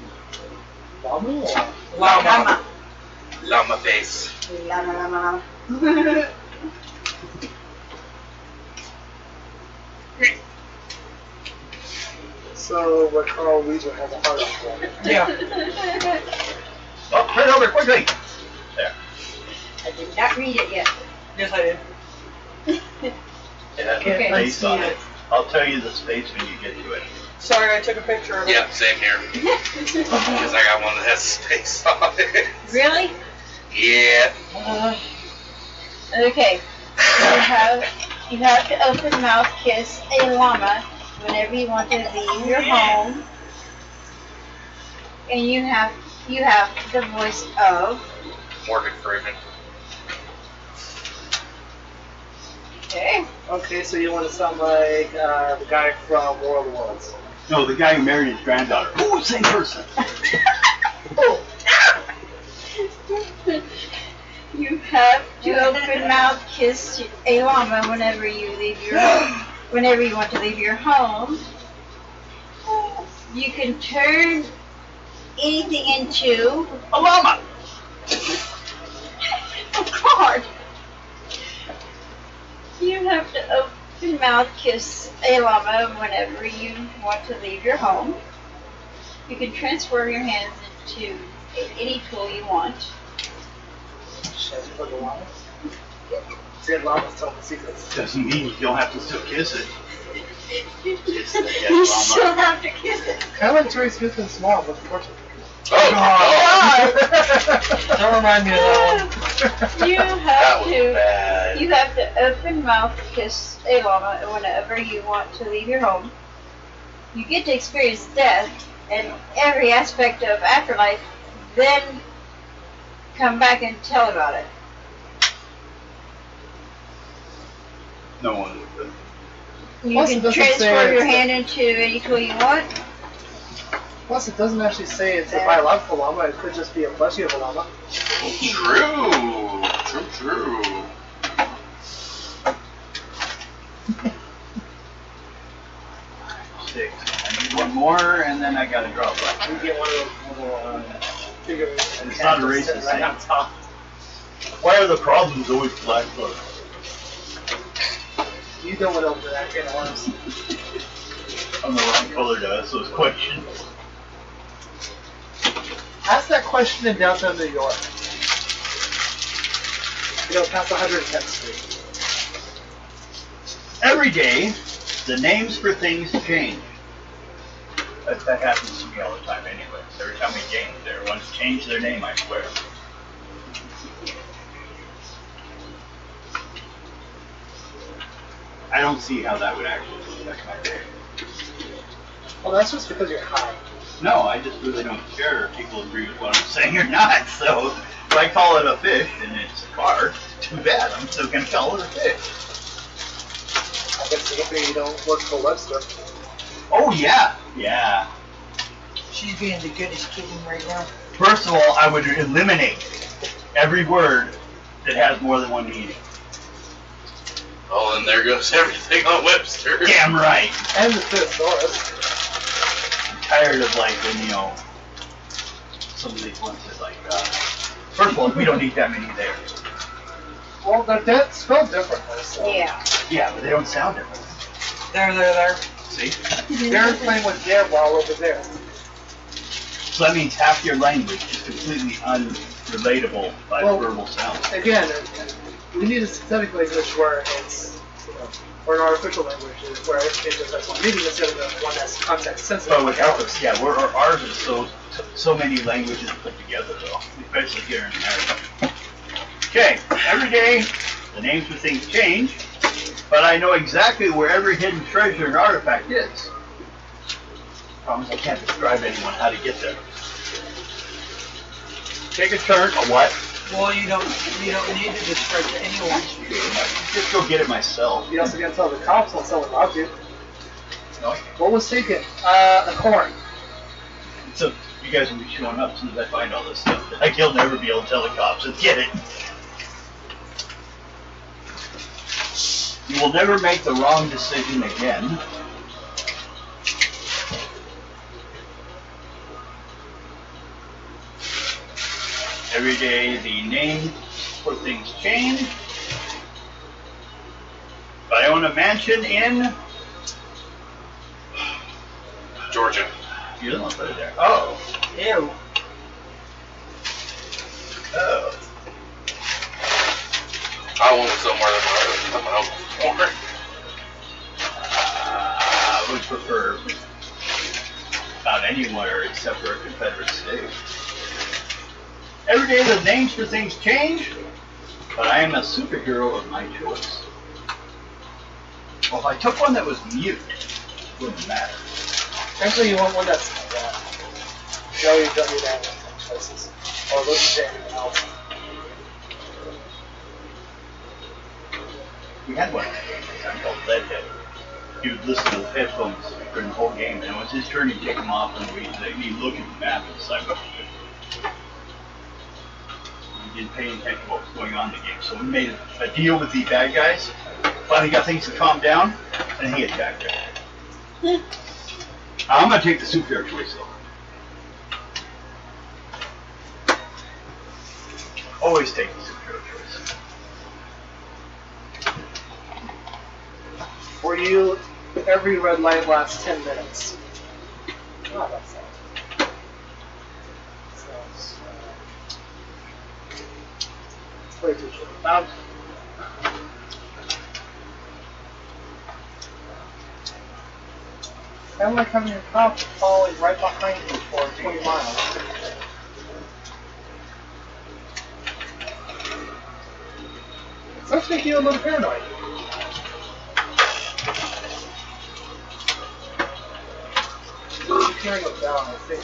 A: Llama?
E: Llama.
C: Llama face.
D: Llama, llama.
A: So what Carl Weezer has a heart on for.
E: Yeah.
F: Oh, turn over quickly! There.
D: I did not read it yet.
E: Yes, I did.
F: It has
D: Okay.
F: a space on it. I'll tell you the space when you get to it.
E: Sorry, I took a picture of it.
C: Yeah, same here. Because I got one that has space on it.
D: Really?
C: Yeah.
D: Okay. You have to open mouth kiss a llama whenever you want to leave your home. And you have the voice of.
C: Morgan Freeman.
D: Okay.
A: Okay, so you want to sound like the guy from War of the Worlds.
F: No, the guy who married his granddaughter. Oh, same person.
D: You have to open mouth kiss a llama whenever you want to leave your home. You can turn anything into
F: A llama!
D: a card. You have to open mouth kiss a llama whenever you want to leave your home. You can transform your hands into any tool you want.
A: Shit, for the llamas. See, llamas tell the secrets.
F: Doesn't mean you don't have to still kiss it.
D: You
F: llama.
D: still have to kiss it.
A: Kind of like Terry Smith and Small, but unfortunately.
C: Oh,
E: Don't remind me of that
D: You
C: That
D: have
C: was
D: to.
C: bad.
D: You have to open mouth kiss a llama whenever you want to leave your home. You get to experience death and every aspect of afterlife, then come back and tell about it.
B: No one would.
D: You
A: Plus, it
D: can
A: doesn't say
D: transfer your
A: it's
D: hand into any tool you want.
A: Plus, it doesn't actually say it's a
D: There.
A: biological llama. It could just be a fleshy of a llama.
C: True.
F: Six. I need one more, and then I gotta draw black.
A: You get one of those little figures.
F: It's not a racist
A: sitting right
F: thing.
A: on top.
F: Why are the problems always black blood?
A: You don't went over that can of worms.
F: I'm the wrong color to ask those questions.
A: Ask that question in downtown New York. You know, past 110th Street.
F: Every day, the names for things change. That happens to me all the time anyway. Every time we game, everyone's changed their name, I swear. I don't see how that would actually affect my day.
A: Well, that's just because you're high.
F: No, I just really don't care if people agree with what I'm saying or not. So if I call it a fish and it's a car, too bad. I'm still going to call it a fish.
A: I guess maybe you don't work for Webster.
F: Oh, yeah. Yeah.
E: She's being the goodest kitten right now.
F: First of all, I would eliminate every word that has more than one meaning.
C: Oh, and there goes everything on Webster.
F: Damn right.
A: And the thesaurus.
F: I'm tired of like when, some of these ones that like, first of all, we don't need that many there.
A: Well, they're spelled differently. So.
D: Yeah.
F: Yeah, but they don't sound different.
E: There.
F: See?
A: They're playing with their while over there.
F: So that means half your language is completely unrelatable by verbal sounds.
A: Again, we need a synthetic language where it's, or an artificial language where it just has one meaning instead of the one that's context sensitive.
F: But with ours, yeah, ours is so many languages put together, though, especially here in America. Okay, every day the names for things change, but I know exactly where every hidden treasure and artifact is. Problem is I can't describe anyone how to get there. Take a turn. A what?
E: Well, you don't need to describe to anyone.
F: Just go get it myself.
A: You also gotta tell the cops when someone robbed you.
F: No.
A: What was taken? A corn.
F: So you guys will be showing up as soon as I find all this stuff. Like you'll never be able to tell the cops. Let's get it. You will never make the wrong decision again. Every day the name for things change. But I own a mansion in
C: Georgia.
F: You don't put it there. Oh.
E: Ew.
F: Oh.
C: I went somewhere that I'm out for.
F: I would prefer not anywhere except for a Confederate state. Every day the names for things change, but I am a superhero of my choice. Well, if I took one that was mute, it wouldn't matter.
A: Actually, you want one that's www choices. Or listen to anything else.
F: We had one called Leadhead. He would listen to the headphones during the whole game, and it was his turn, he'd take them off, and he'd look at the map and decide what to do. He didn't pay any attention to what was going on in the game, so we made a deal with the bad guys, finally got things to calm down, and he attacked her. I'm going to take the superhero choice, though. Always take the superhero choice.
A: For you, every red light lasts 10 minutes. Oh, that's not. Sounds, it's way too short. I don't like having your cop following right behind you for 20 miles. Starts making you a little paranoid. Hearing it down, I think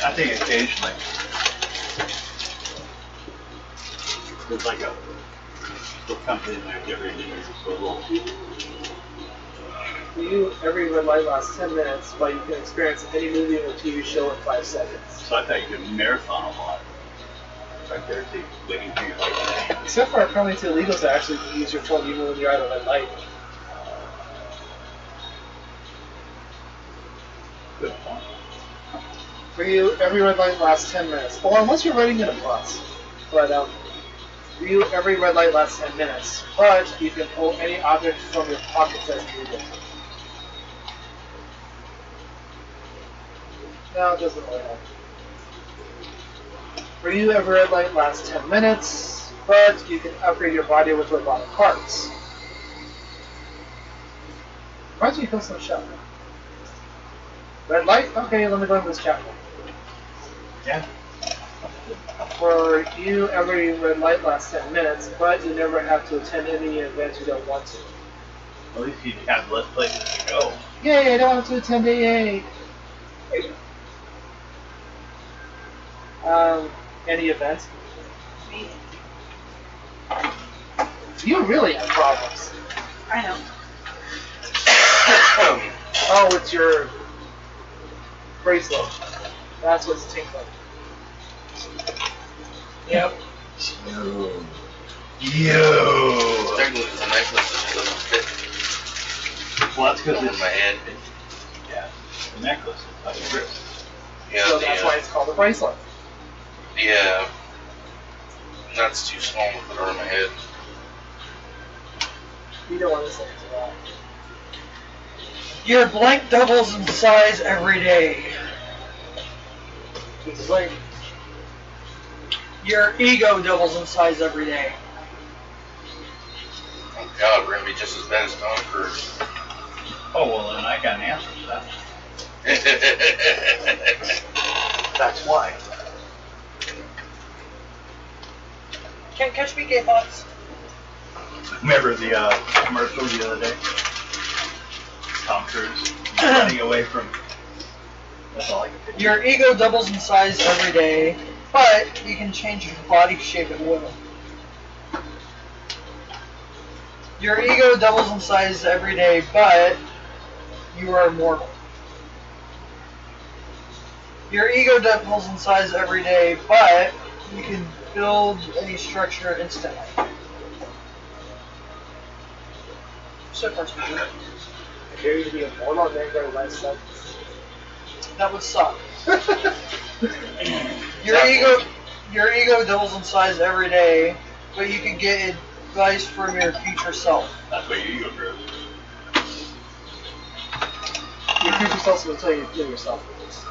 F: I think occasionally. There's like a little company in there every day or so long.
A: for you, every red light lasts 10 minutes, but you can experience any movie or TV show in 5 seconds.
F: So I thought you could marathon a lot. Right there, waiting for your light.
A: Except for apparently it's illegal to actually use your phone even when you're at a red light.
F: Good point.
A: For you, every red light lasts 10 minutes. Or unless you're riding in a bus. But for you, every red light lasts 10 minutes. But you can pull any object from your pockets as needed. No, it doesn't really help. For you, every red light lasts 10 minutes, but you can upgrade your body with robotic parts. Why don't you fill some shot? Red light? Okay, let me go into this chapter.
F: Yeah.
A: For you, every red light lasts 10 minutes, but you never have to attend any event you don't want to.
F: At least you have less places to go.
A: Yay, I don't have to attend AA. Any events?
D: Me.
A: You really have problems.
D: I know.
A: Oh, it's your bracelet. That's what's tinkling. Yep.
F: Yo.
C: Technically, it's a necklace that just doesn't fit
F: Well, that's because
C: over
F: it's
C: my head.
F: yeah, the necklace is like a wrist.
C: Yeah,
A: So that's why it's called a bracelet.
C: yeah. That's too small to put over my head.
A: You don't want to listen to that.
E: Your blank doubles in size every day.
A: It's like,
E: Your ego doubles in size every day.
C: Oh God, we're gonna be just as bad as Tom Cruise.
F: Oh well, then I got an answer to that. That's why.
E: Can't catch me, K-Pops.
F: Remember the commercial the other day? Tom Cruise running away from. That's all I can picture.
E: Your ego doubles in size every day, but you can change your body shape at will. Your ego doubles in size every day, but you are immortal. Your ego doubles in size every day, but you can build any structure instantly. So far, so good.
A: I dare you to be immortal and then go to life sentence.
E: That would suck. Your ego doubles in size every day, but you can get advice from your future self.
F: That's what your ego grows.
A: Your future self will tell you to kill yourself with this.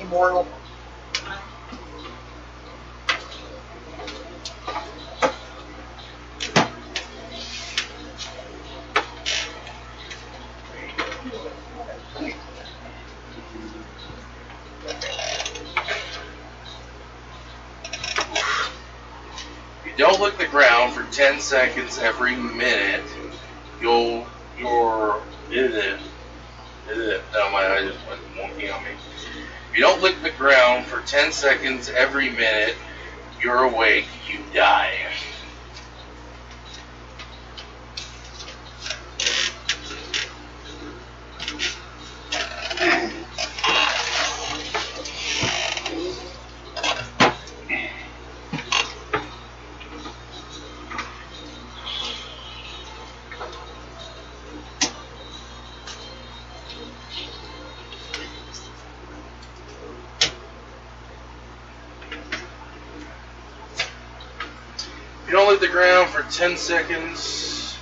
E: Immortal.
C: If you don't lick the ground for 10 seconds every minute, no, my eye just went wonky on me. If you don't lick the ground for 10 seconds every minute, you're awake, you die. If you don't lick the ground for 10 seconds,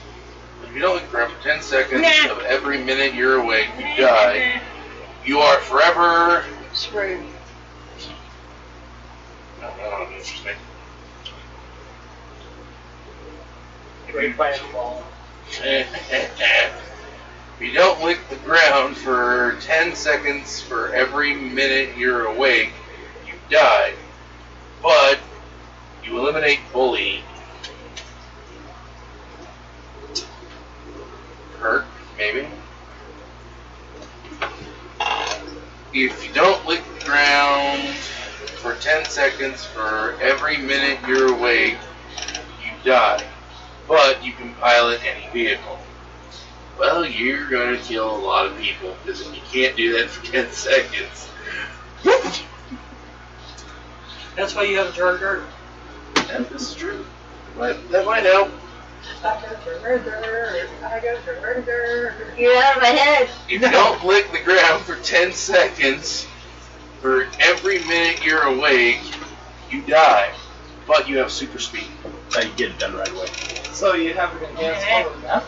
C: if you don't lick the ground for 10 seconds of every minute you're awake, you die. You are forever.
E: Screwed.
C: Oh, interesting.
A: Great by a fall.
C: If you don't lick the ground for 10 seconds for every minute you're awake, you die. But you eliminate bullying. Hurt, maybe. If you don't lick the ground for 10 seconds for every minute you're awake, you die. But you can pilot any vehicle. Well, you're going to kill a lot of people, because if you can't do that for 10 seconds...
E: That's why you have a charger.
C: Yeah, this is true. That might help.
E: I got a murder. I got a murder.
D: You're out of my head.
C: If you don't lick the ground for 10 seconds, for every minute you're awake, you die. But you have super speed.
F: Now you get it done right away.
A: So you have an enhanced form of meth?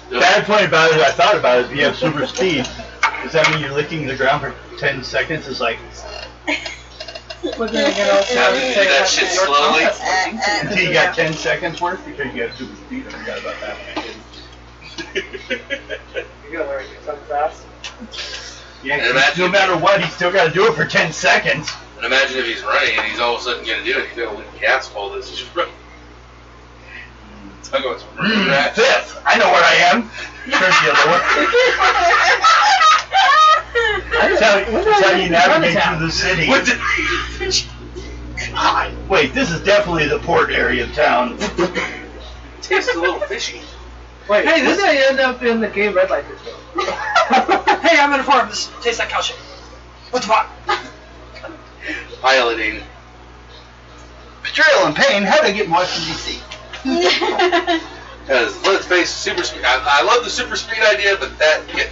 F: The bad point about it, I thought about it, if you have super speed, does that mean you're licking the ground for 10 seconds? It's like,
A: But then again, also,
C: Now, you do that shit slowly.
F: until you got 10 seconds worth because you have super speed. I forgot about that.
A: You gotta learn to talk fast.
F: Yeah,
C: And
F: 'cause
C: imagine-
F: no matter what, he's still got to do it for 10 seconds.
C: And imagine if he's running and he's all of a sudden going to do it. He's going to lick the asphalt as he's running. Talk about some murder rats.
F: Fifth, I know where I am. There's the other one. That's how you navigate through the city.
C: What the-
F: God, wait, this is definitely the port area of town.
C: Tastes a little fishy.
A: Wait,
E: Hey,
A: when
E: this-
A: did I end up in the gay red light district?
E: Hey, I'm in a farm. This tastes like cow shit. What the fuck?
C: Piloting.
F: Betrayal and pain, how to get Washington, D.C.
C: Because, let's face it, super speed. I love the super speed idea, but that...
A: Wait,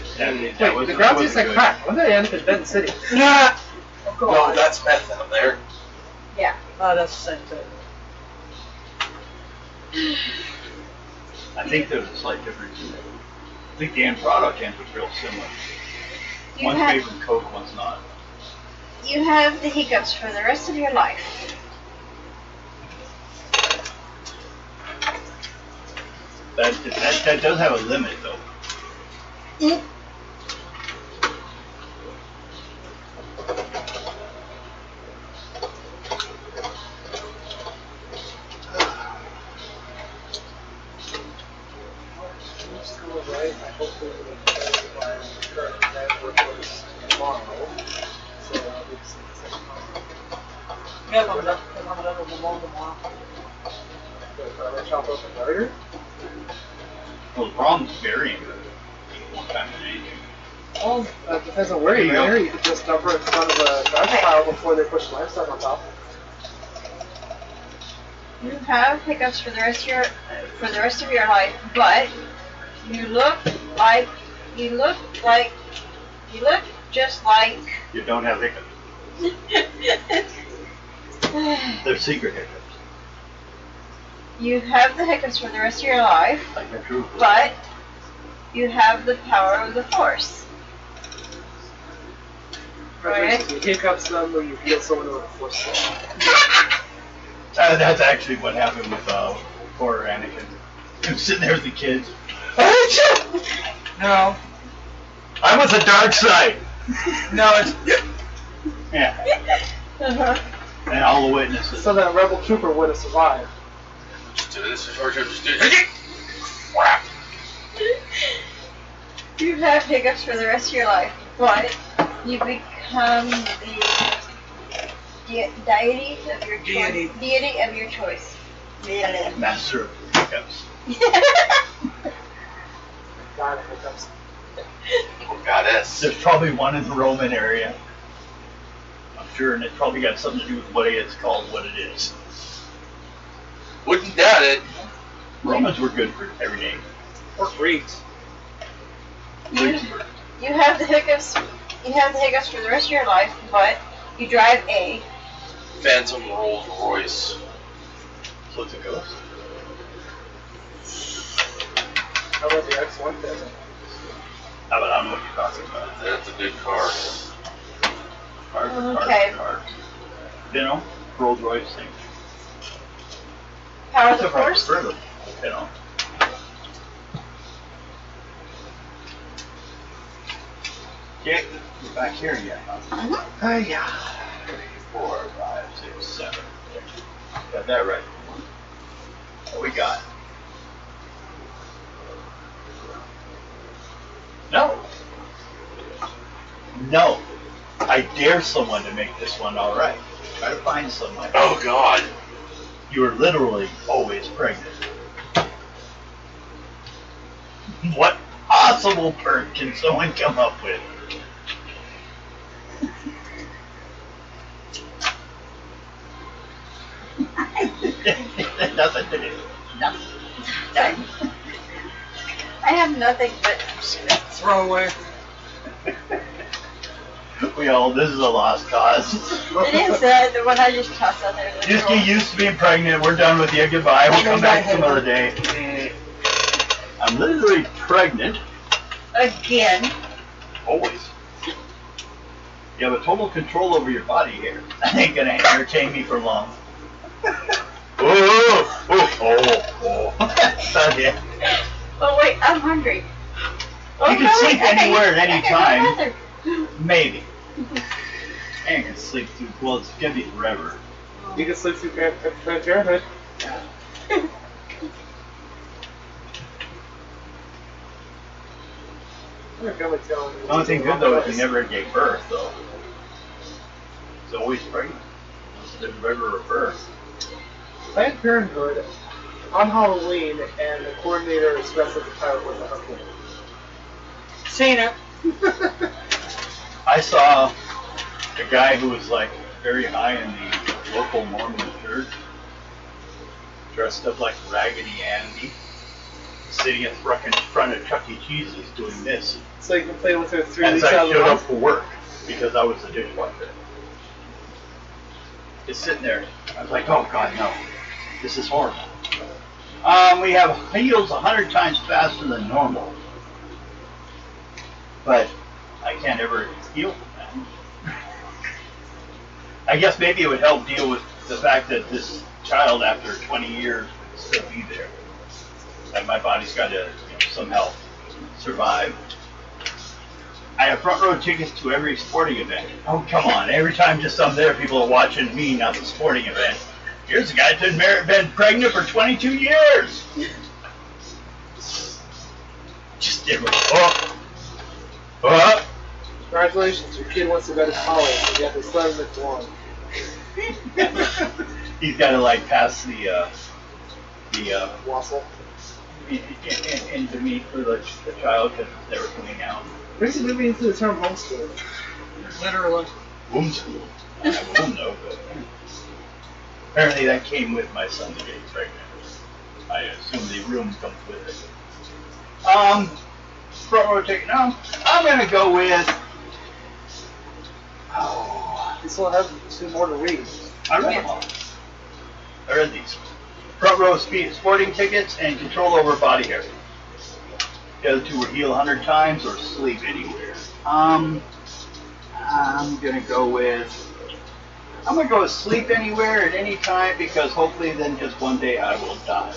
A: the ground tastes like crack. When did I end up in Benton City?
E: Nah. Oh,
C: No,
E: God.
C: that's meth out there.
D: Yeah.
E: Oh, that's the same thing.
F: I think there's a slight difference in it. I think the end product ends was real similar.
D: You
F: One's
D: have,
F: made from Coke, one's not.
D: you have the hiccups for the rest of your life.
F: That does have a limit, though.
E: Yeah, I'm done. I'm done with the long tomorrow.
A: Chop up a burger?
F: Well, the problem's burying it. One time in anything.
A: Well, that depends on where
F: There
A: you
F: you go.
A: are. You could just dump it in front of a trash pile before they push limestone on top.
D: You have hiccups for the rest of your life, but you look just like
F: You don't have hiccups. They're secret hiccups.
D: you have the hiccups for the rest of your life,
F: Like the truth.
D: but you have the power of the force. Right.
A: You hiccups them or you feel someone who force them.
F: That's actually what happened with poor Anakin. He was sitting there with the kids.
E: No.
F: I'm with the dark side.
E: No, it's...
F: Yeah.
D: Uh-huh.
F: And all the witnesses.
A: So that rebel trooper would have survived.
C: Just do this for short term. Just do it. Crap.
D: You have hiccups for the rest of your life, but you become the deity of your choice.
E: Deity.
D: Deity of your choice.
F: Master of hiccups.
A: God of hiccups.
C: Oh, goddess.
F: There's probably one in the Roman area. I'm sure, and it's probably got something to do with what it's called, what it is.
C: Wouldn't doubt it.
F: Romans were good for every day.
A: Or Greeks.
D: You have the hiccups. You have the hiccups for the rest of your life, but you drive a.
C: Phantom Rolls Royce.
F: So it's a ghost.
A: How about the X1 Phantom?
F: How about, I don't know what you're talking about.
C: That's a good car.
D: Okay.
F: Car. You know, Rolls Royce thing.
D: Power of
F: That's
D: the
F: a probably
D: force.
F: further, you know. Okay, we're back here again. Huh? Yeah. 3, 4, 5, 6, 7. Got that right. What we got? No. No. I dare someone to make this one all right. Try to find someone.
C: Oh God.
F: You are literally always pregnant. What possible perk can someone come up with? Nothing to do. Nothing.
D: I have nothing but
E: Throw away.
F: This is a lost cause.
D: it is the one I just tossed out there. in the
F: Just
D: drawer.
F: get used to being pregnant. We're done with you. Goodbye. We'll come back some other day. I'm literally pregnant.
D: Again.
F: Always. You have a total control over your body hair. That ain't gonna entertain me for long. Yeah.
D: Oh wait, I'm hungry.
F: You can sleep anywhere at any time.
D: Time.
F: Maybe. I ain't gonna sleep through. Well, it's gonna be forever.
A: You can sleep through Planned Parenthood.
F: The only thing good though is you never gave birth though. It's always pregnant. Unless there's ever a birth.
A: Planned Parenthood on Halloween, and the coordinator is dressed as a pirate with a harpoon.
E: Seen it.
F: I saw a guy who was like very high in the local Mormon church, dressed up like Raggedy Andy, sitting in front of Chuck E. Cheese's doing this.
A: So you can play with her 3
F: As
A: weeks
F: I
A: out of the
F: showed up
A: month.
F: for work because I was the dishwasher. Just sitting there. I was like, oh God, no. This is horrible. We have heals 100 times faster than normal. But I can't ever heal from that. I guess maybe it would help deal with the fact that this child, after 20 years, would still be there. And my body's got to somehow survive. I have front row tickets to every sporting event. Oh, come on. Every time just I'm there, people are watching me, not the sporting event. Here's a guy that's been pregnant for 22 years. Just different.
A: Congratulations, your kid wants to go to college. You got this letter that's long.
F: He's got to like pass the
A: Wassel.
F: into me for the child because they were coming out.
A: Brings it moving into the term homeschool.
E: Literally.
F: Womb school. I won't know, but apparently that came with my son getting pregnant. I assume the room comes with it. Front row ticket. No, I'm gonna go with. Oh,
A: You still have 2 more to read.
F: I read them all. I read these. Front row sporting tickets and control over body hair. The other 2 were heal 100 times or sleep anywhere. I'm gonna go with sleep anywhere at any time because hopefully then just one day I will die.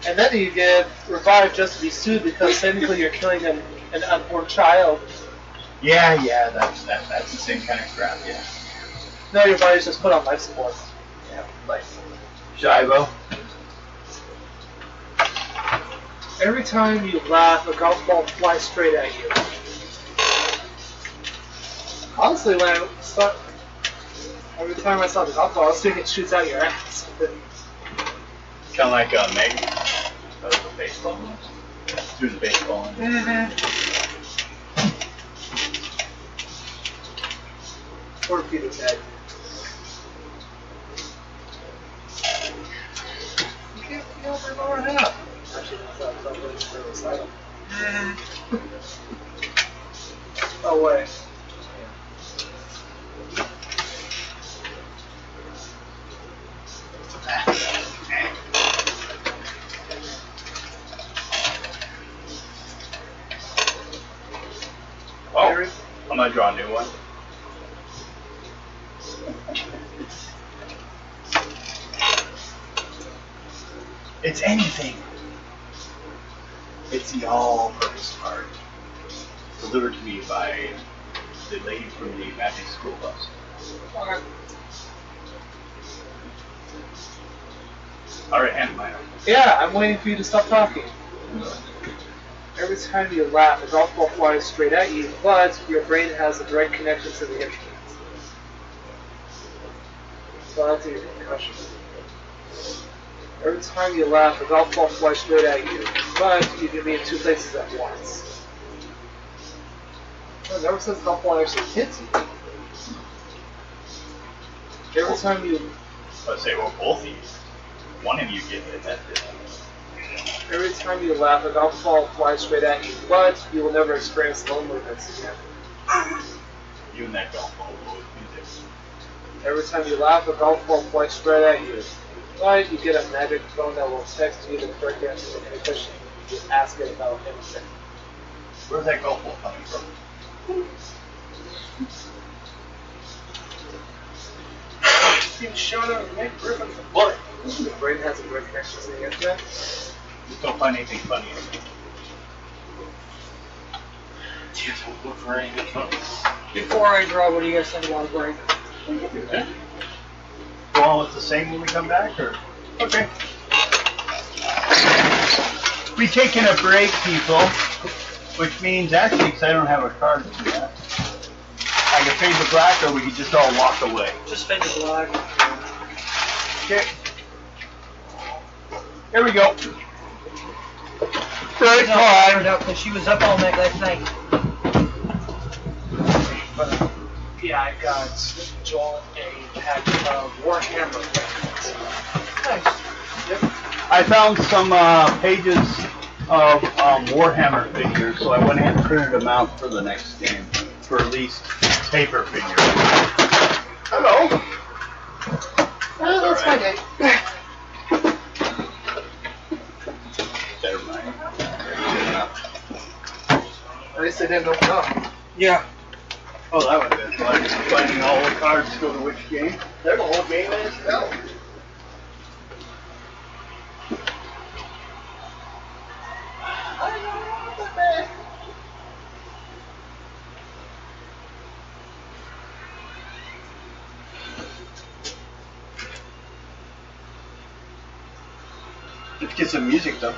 A: And then you get revived just to be sued because technically you're killing an unborn child.
F: Yeah, that's the same kind of crap. Yeah.
A: No, your body's just put on life support.
F: Yeah, like Shivo.
A: Every time you laugh, a golf ball flies straight at you. Honestly, every time I saw the golf ball, I was thinking it shoots out your ass.
F: Kind of like Meg. That was a baseball. Through the baseball.
A: Poor Peter's head.
E: You can't feel for lower half.
A: Actually, that's not really for a recital. Oh, wait.
F: Oh, I'm gonna draw a new one. It's anything. It's the all-purpose card delivered to me by the lady from the Magic School Bus.
E: Okay.
F: All right, hand mine.
A: Yeah, I'm waiting for you to stop talking. Every time you laugh, a golf ball flies straight at you, but your brain has a direct connection to the instrument. So I'll do your concussion. Every time you laugh, a golf ball flies straight at you, but you can be in two places at once. It never says golf ball actually hits you. Every time you
F: Let's say, well, both of you. One of you get hit. That's it.
A: Every time you laugh, a golf ball flies straight at you, but you will never experience loneliness again.
F: You and that golf ball will always be there.
A: Every time you laugh, a golf ball flies straight at you, but you get a magic phone that will text you the correct answer to any question you ask it about anything.
F: Where's that golf ball coming from?
A: Being shot out of Nick Griffin's butt. Your brain has a direct connection to the internet.
F: Just don't find anything funny in it.
E: Before I draw, what do you guys think about a break?
F: Go on with the same when we come back, or? Okay. We taking a break, people, which means actually, because I don't have a card to do that, I can fade the black, or we can just all walk away.
E: Just fade to black.
F: Okay. Here we go.
E: Right, fired up because she was up all night last night.
A: But yeah, I got Joel a pack of Warhammer records.
E: Nice.
A: Yep.
B: I found some pages of Warhammer figures, so I went ahead and printed them out for the next game, for at least
F: Paper figure.
B: Hello.
A: That's my day.
B: Never mind.
A: At least they didn't open up.
E: Yeah.
F: Oh, that would have been fun. Just finding all the cards to go to which game. There's a whole game in itself. Let's get some music though.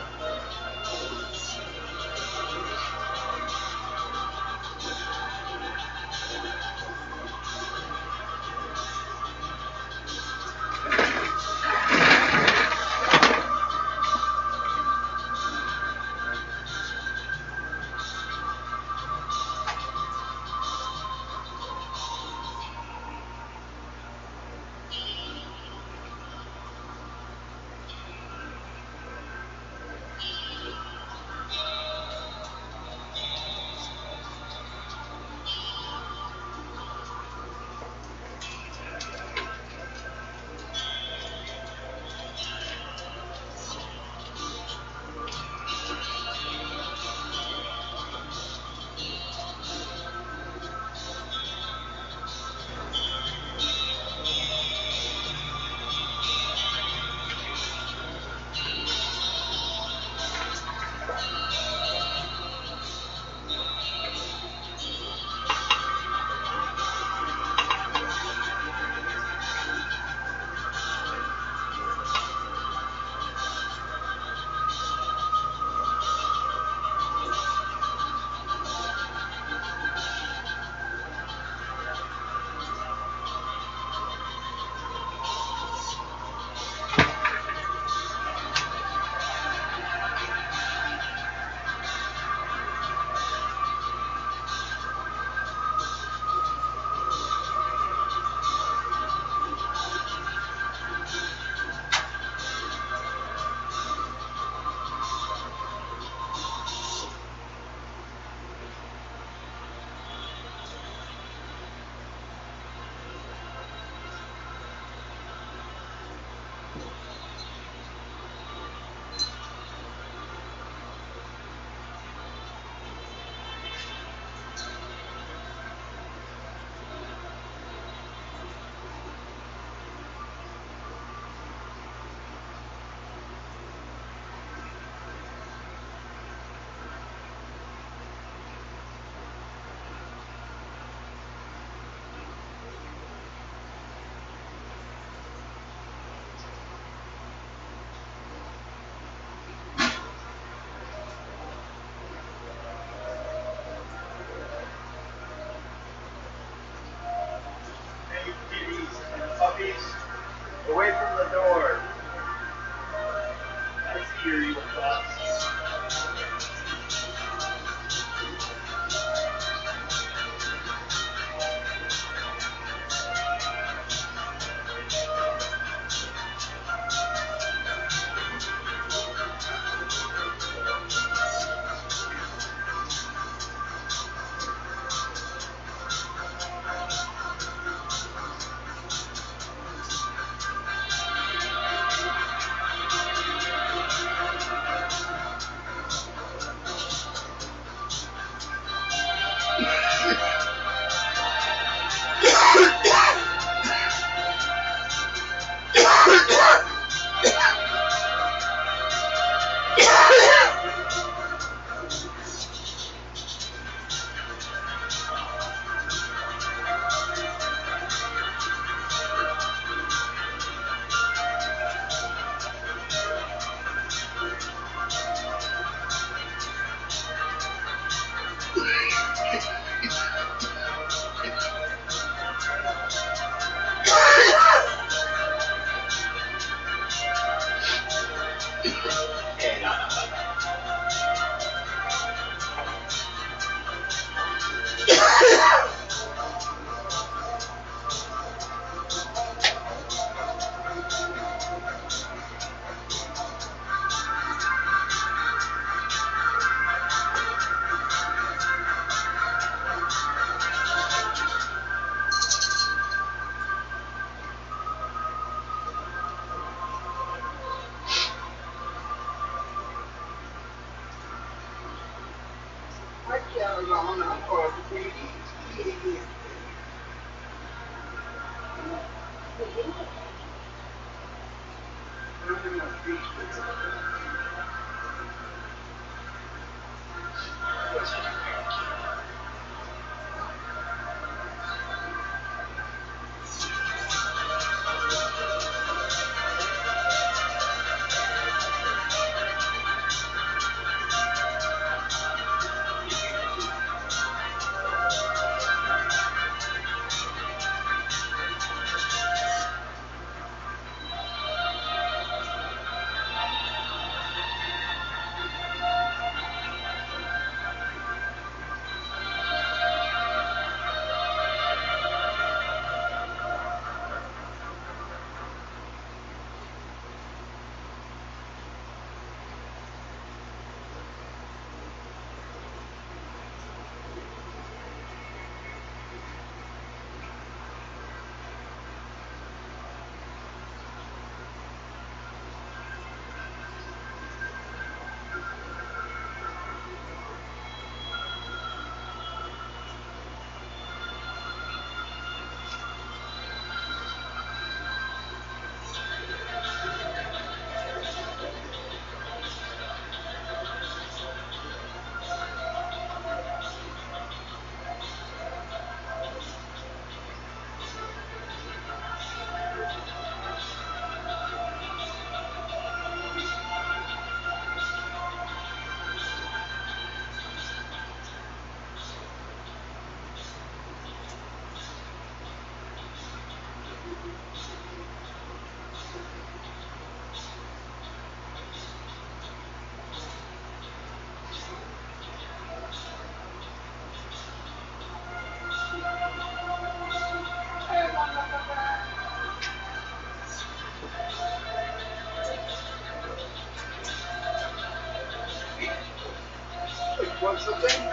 G: Want something?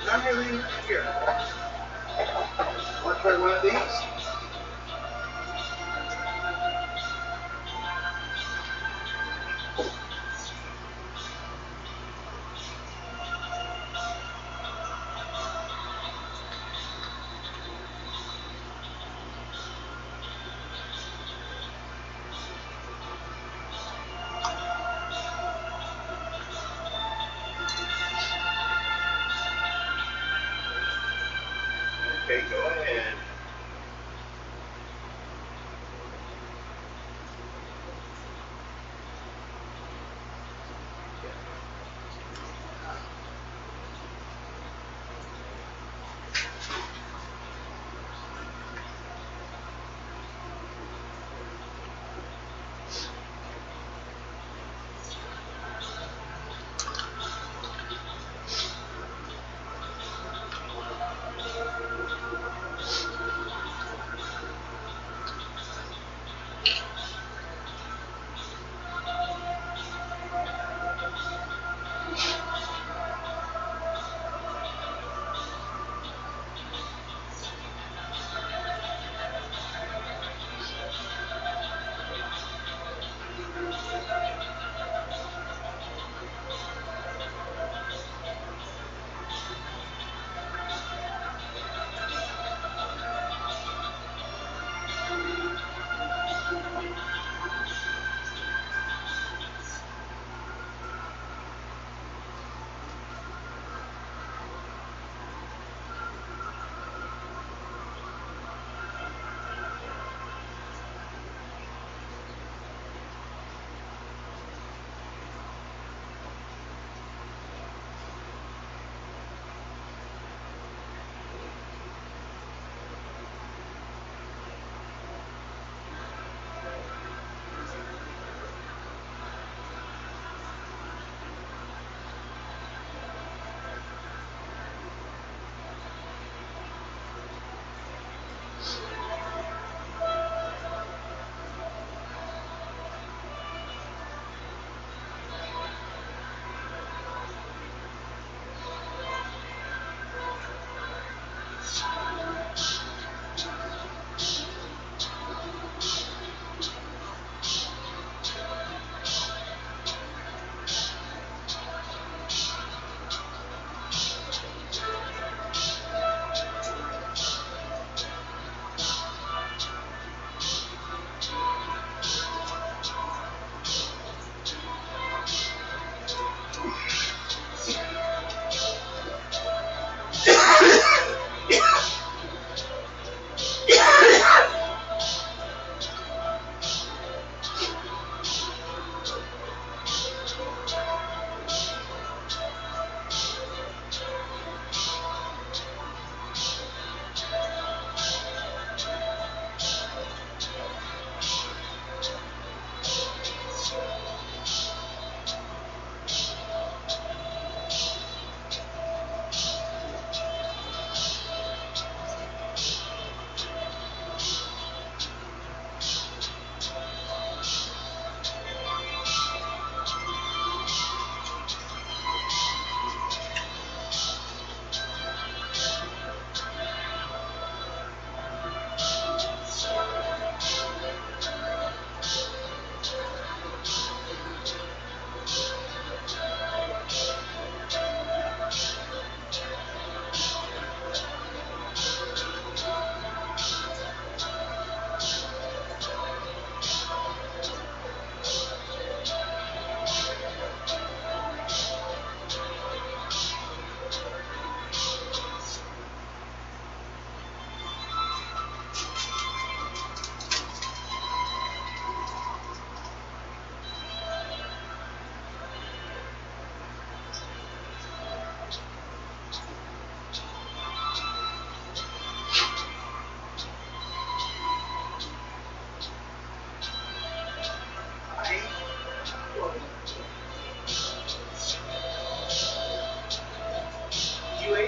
G: Not really here. Want to try one of these? Okay, go ahead.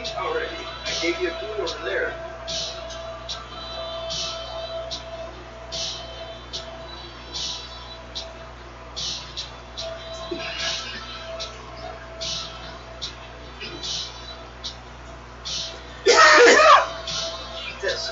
G: ate already. I gave you food over there. Eat this.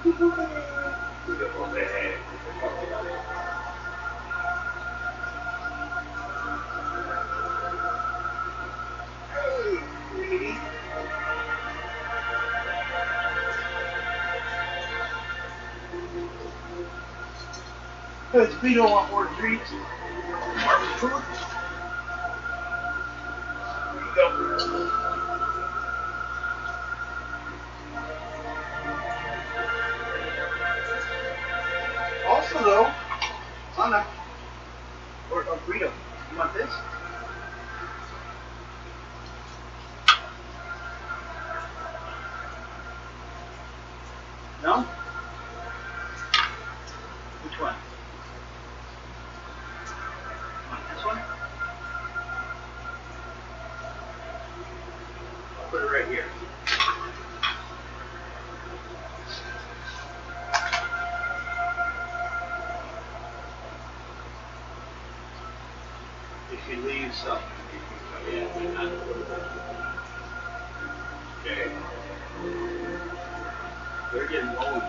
B: Because we don't want more treats. More food. Also, though, Anna, or Guido, you want this? No? Which one? Want this one? I'll put it right here. If you leave some, you can come in and not put it in. Okay. They're getting low.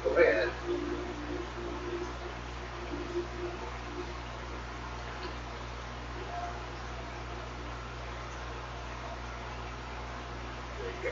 B: Go ahead. There you go.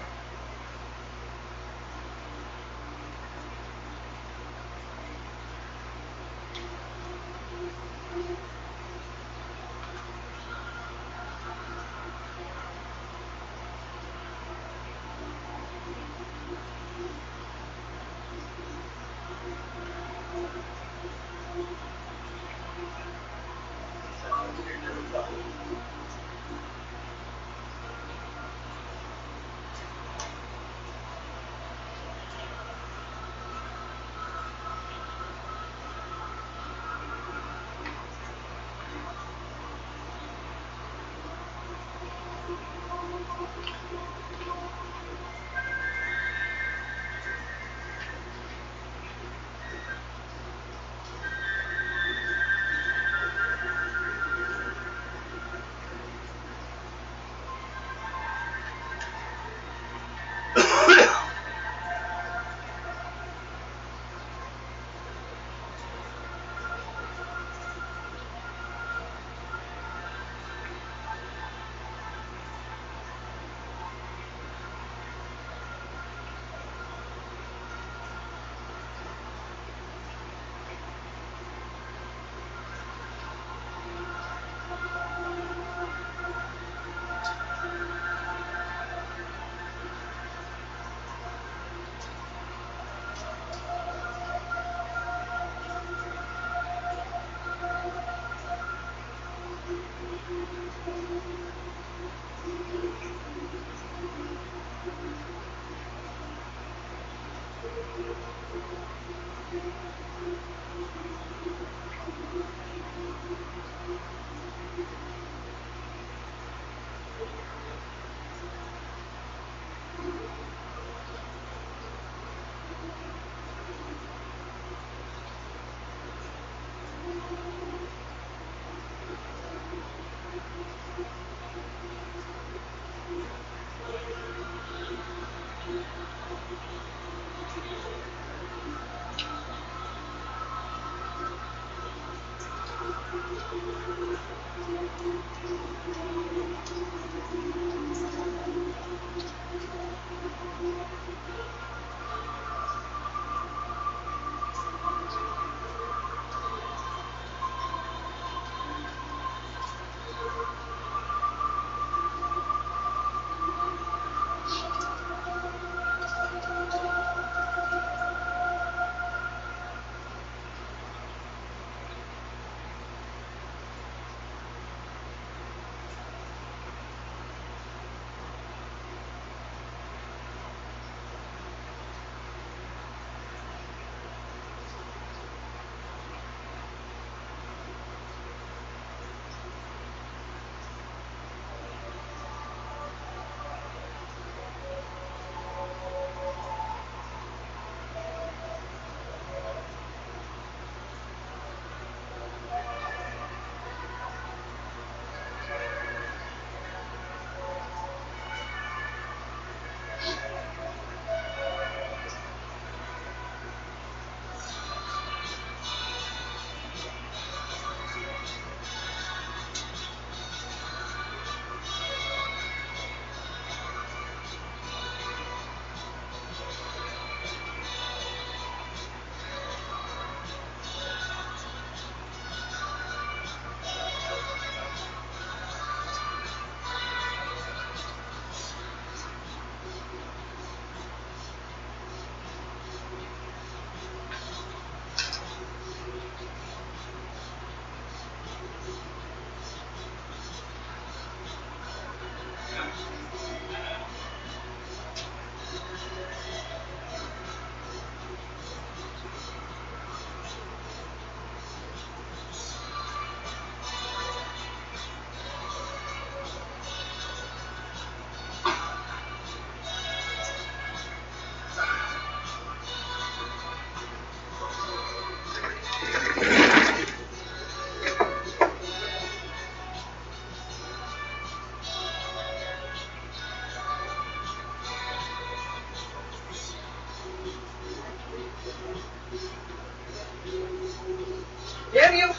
E: Damn you!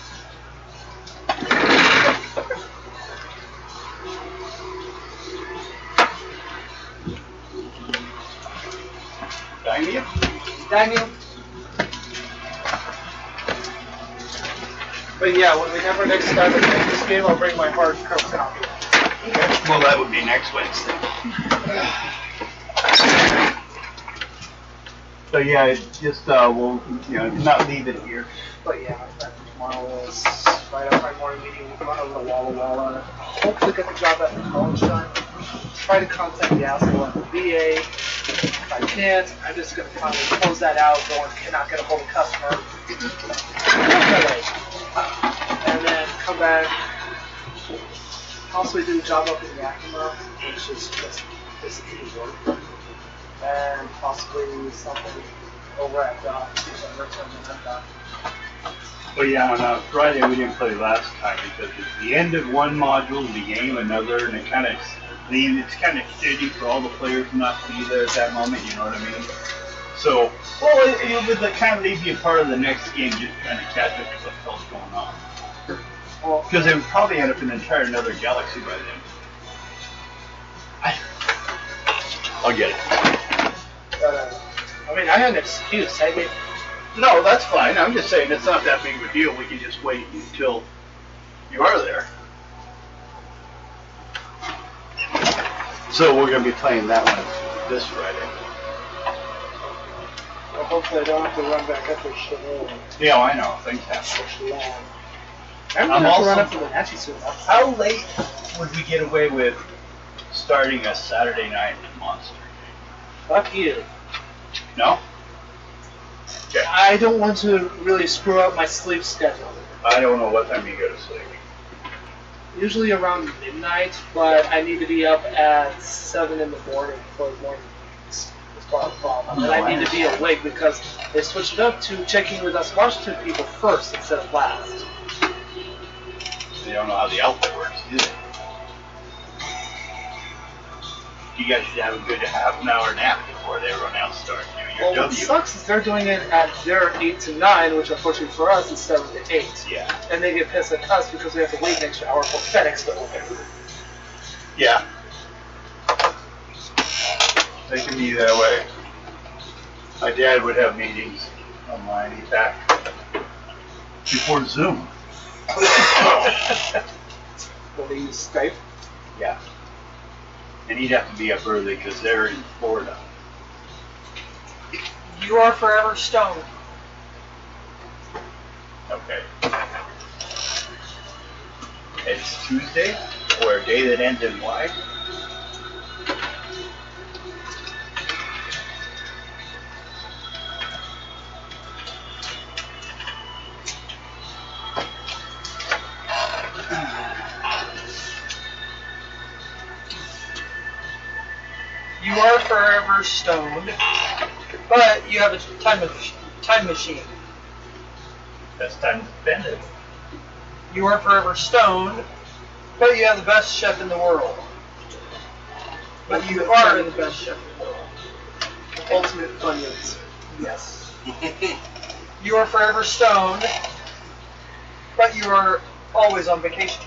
B: Damn.
A: Daniel. But yeah, when we have our next start at this game, I'll bring my hard copy.
B: Well, that would be next Wednesday. So yeah, just we'll not leave it here.
A: But yeah, my plan for tomorrow is right after my morning meeting in front of the Walla Walla. Hopefully get the job at the college done. Try to contact the asshole at the VA. If I can't, I'm just going to finally close that out, go and cannot get a hold of customer. And then come back, possibly do a job up in Yakima, which is just basically work. And possibly something over at Susan Richmond and then done.
F: Well, yeah, on Friday we didn't play last time because it's the end of one module, the beginning of another, and it kind of leaves. It's kind of shitty for all the players not to be there at that moment. You know what I mean? So, well, it would kind of leave you a part of the next game, just trying to catch up to what the hell's going on. Because it would probably end up in an entire another galaxy by then. I'll get it.
A: I mean, I had an excuse. I mean,
F: No, that's fine. I'm just saying it's not that big of a deal. We can just wait until you are there.
B: So we're going to be playing that one this Friday.
A: well, hopefully I don't have to run back up there shit early.
F: Yeah, I know. Things happen.
A: Especially long.
F: I'm
A: I'm going to have to run
F: also-
A: up to the Natchez soon.
F: How late would we get away with starting a Saturday night monster?
A: Fuck you.
F: No? Okay.
A: I don't want to really screw up my sleep schedule.
F: I don't know what time you go to sleep.
A: Usually around midnight, but I need to be up at 7 in the morning for morning meetings. problem, and I need to be awake because they switched it up to checking with us Washington people first instead of last.
F: They don't know how the outfit works, do they? You guys should have a good half an hour nap before everyone else starts doing your
A: Well, what
F: W.
A: sucks is they're doing it at their 8 to 9, which unfortunately for us is 7 to 8.
F: Yeah.
A: And they get pissed at us because we have to wait an extra hour for FedEx to open.
F: Yeah. They can be that way. My dad would have meetings online. He's back before Zoom.
A: When they use Skype.
F: Yeah. And he'd have to be up early because they're in Florida.
E: You are forever stoned.
F: Okay. It's Tuesday, or a day that ends in Y.
E: You are forever stoned, but you have a time machine.
F: That's time to spend it.
E: You are forever stoned, but you have the best chef in the world. But you are the best chef in the world.
A: Ultimate Funyuns.
E: Yes. You are forever stoned, but you are always on vacation.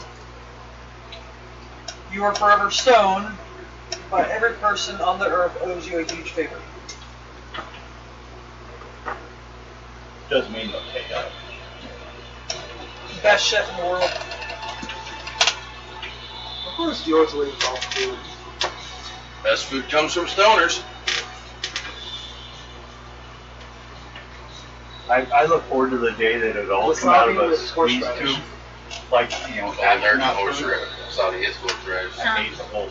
E: You are forever stoned, but every person on the earth owes you a huge favor.
F: Doesn't mean they'll pay up.
E: Best chef in the world.
A: Of course, yours will involve food.
C: Best food comes from stoners.
F: I look forward to the day that it all come out of
A: Wasabi
F: a
A: with
F: squeeze
A: horseradish.
F: tube. Like, you know,
C: Well, American
F: astronaut
C: horseradish. Saudi is horseradish.
F: I hate the whole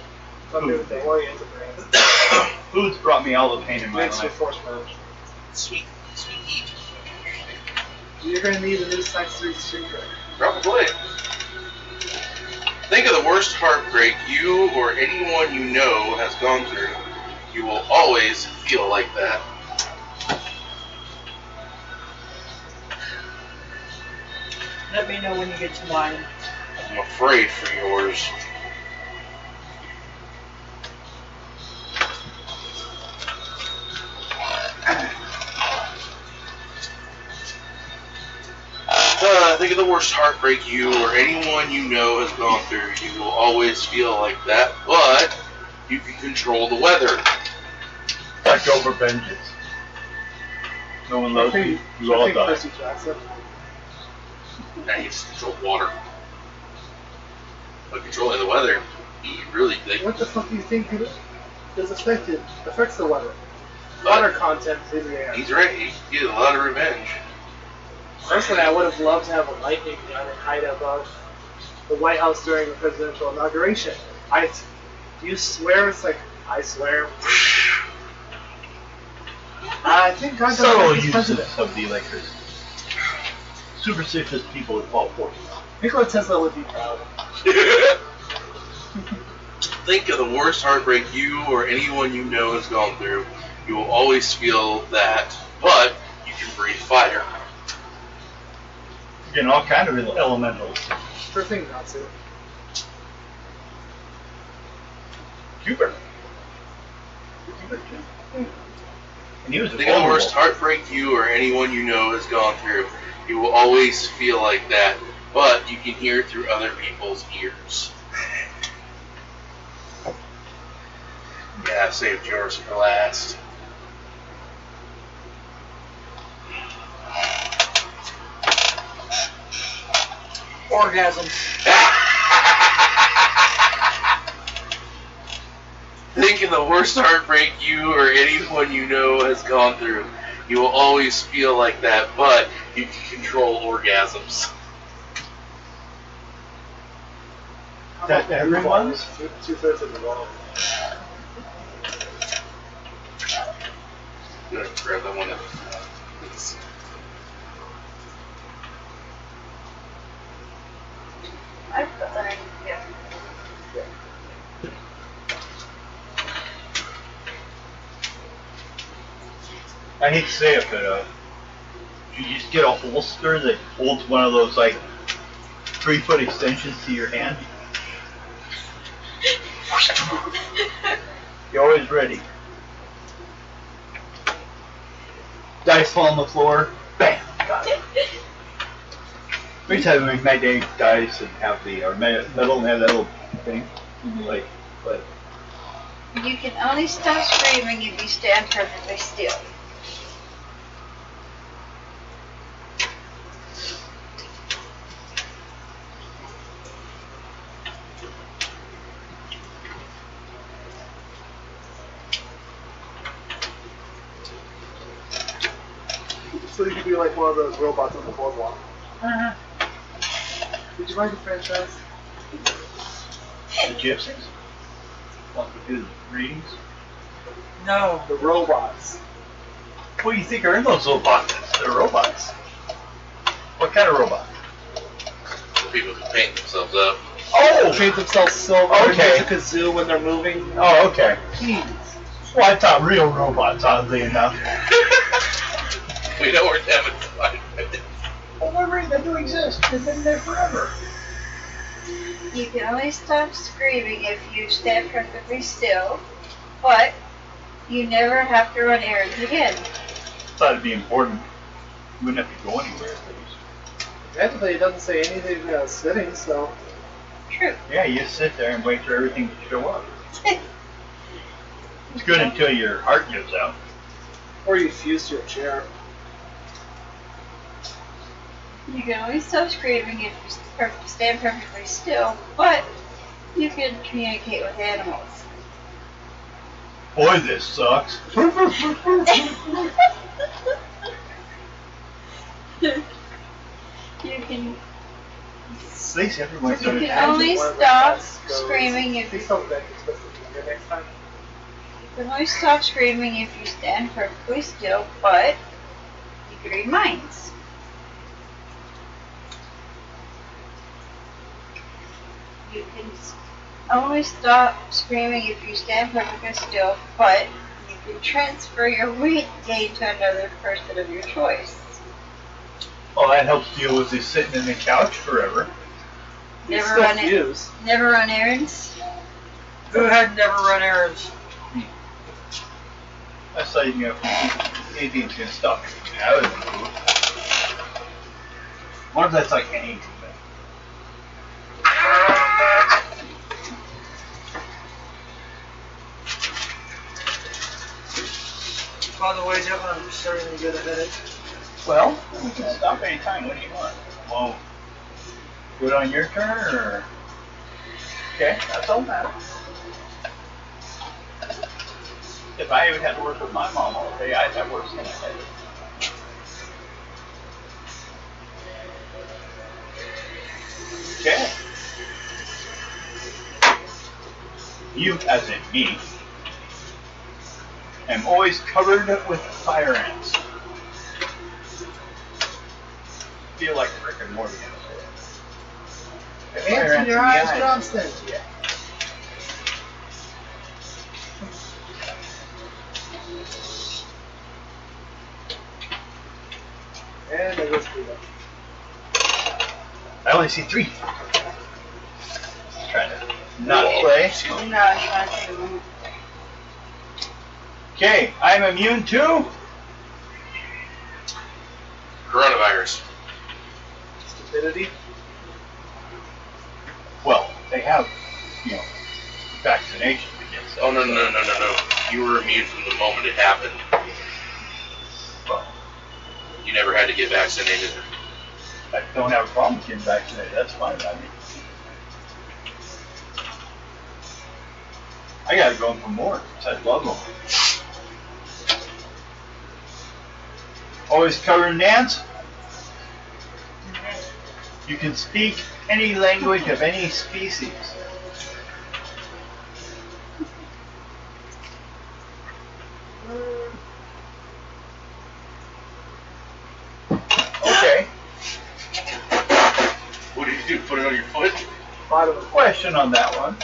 A: Thunder with the Oriental brand.
F: food's brought me all the pain in my
A: Mixed with
F: life.
A: horseradish.
C: Sweet heat.
A: You're going to need a new Sex 3 drinker.
C: Probably. Think of the worst heartbreak you or anyone you know has gone through. You will always feel like that.
E: Let me know when you get to mine.
C: I'm afraid for yours. Think of the worst heartbreak you or anyone you know has gone through. You will always feel like that, but you can control the weather.
F: Like over vengeance. No one loves you. You all die.
A: Percy Jackson.
C: Now you just control water. But controlling the weather, you really think.
A: What the fuck do you think affects the weather? Water content is in the air.
C: He's right. He get a lot of revenge.
A: Personally, I would have loved to have a lightning gun and hide above the White House during the presidential inauguration. You swear? It's like, I swear. I think God
F: Subtle
A: is
F: uses
A: president.
F: of the electricity. Superstitious people would fall for it.
A: Nikola Tesla would be proud.
C: Think of the worst heartbreak you or anyone you know has gone through. You will always feel that, but you can breathe fire.
F: You're getting all kind of elementals.
A: Sure thing, Natsu.
F: Cooper. And he was
C: Think of the worst heartbreak you or anyone you know has gone through. You will always feel like that, but you can hear through other people's ears. Yeah, I saved yours for last.
E: Orgasms.
C: Think of the worst heartbreak you or anyone you know has gone through. You will always feel like that, but you can control orgasms.
F: That everyone's?
A: Two-thirds of the world.
C: I'm gonna grab that one.
D: I put that in here.
F: I hate to say it, but you just get a holster that holds one of those like 3-foot extensions to your hand. You're always ready.
B: Dice fall on the floor. Bam! Got it. Every time we make my day dice and have the or metal and have that little thing, like, but
D: You can only stop screaming if you stand perfectly still.
A: So you could be like one of those robots on the boardwalk.
E: Uh-huh.
A: Did you write the franchise?
F: The gypsies want to do the readings.
E: No.
A: The robots.
F: What do you think are in those little boxes? They're robots. What kind of robot?
C: For people who paint themselves up.
A: Oh! Paint themselves silver
B: Okay.
A: and use a kazoo when they're moving.
B: oh, okay.
A: Jeez.
F: Well, I thought real robots, oddly enough.
C: We know where Devin's like.
F: Well, they're right. They do exist. They've been there forever.
D: You can only stop screaming if you stand perfectly still, but you never have to run errands again.
F: Thought it'd be important. You wouldn't have to go anywhere.
A: Technically, it doesn't say anything sitting, so.
D: True.
F: Yeah, you just sit there and wait for everything to show up. It's good until your heart gives out.
A: Or you fuse to your chair.
D: You can only stop screaming if you stand perfectly still, but you can communicate with animals.
F: Boy, this sucks.
D: You can
F: Stacy, everyone's
D: You
F: doing
D: can
F: it.
D: only
A: One of the
D: stop
A: guys goes-
D: screaming if
A: Please
D: you
A: tell me that you're supposed to be here next time.
D: can only stop screaming if you stand perfectly still, but you can read minds. You can only stop screaming if you stand perfectly still, but you can transfer your weight gain to another person of your choice.
F: Well, that helps deal with this sitting in the couch forever.
A: You
D: Never
A: still
D: run it.
A: fuse.
D: Never run errands.
E: Who had never run errands?
F: That's not even anything's gonna stop you from having them. What if that's like anything?
E: By the way, Devin, I'm starting to get a headache.
F: Well, we can stop anytime. What do you want? Well, do it on your turn, or okay, that's all that. If I even had to work with my mom all day, I'd have worse than I had. Okay. You, as in me, am always covered with fire ants. Feel like Rick and Morty. Fire
A: Ants in your eyes,
F: the
A: Johnston.
F: Yeah.
A: And there goes Peter.
F: I only see 3. Trying to not play.
D: No, you want to take a moment.
F: Okay, I'm immune to.
C: Coronavirus.
A: Stupidity.
F: Well, they have, vaccination against it.
C: Oh, no. You were immune from the moment it happened.
F: Well,
C: You never had to get vaccinated.
F: I don't have a problem with getting vaccinated. That's fine by me. I gotta go in for more, because I love them. Always covered in ants. You can speak any language of any species. Okay.
C: What did you do? Put it on your foot?
A: Bottom of
F: Question on that one.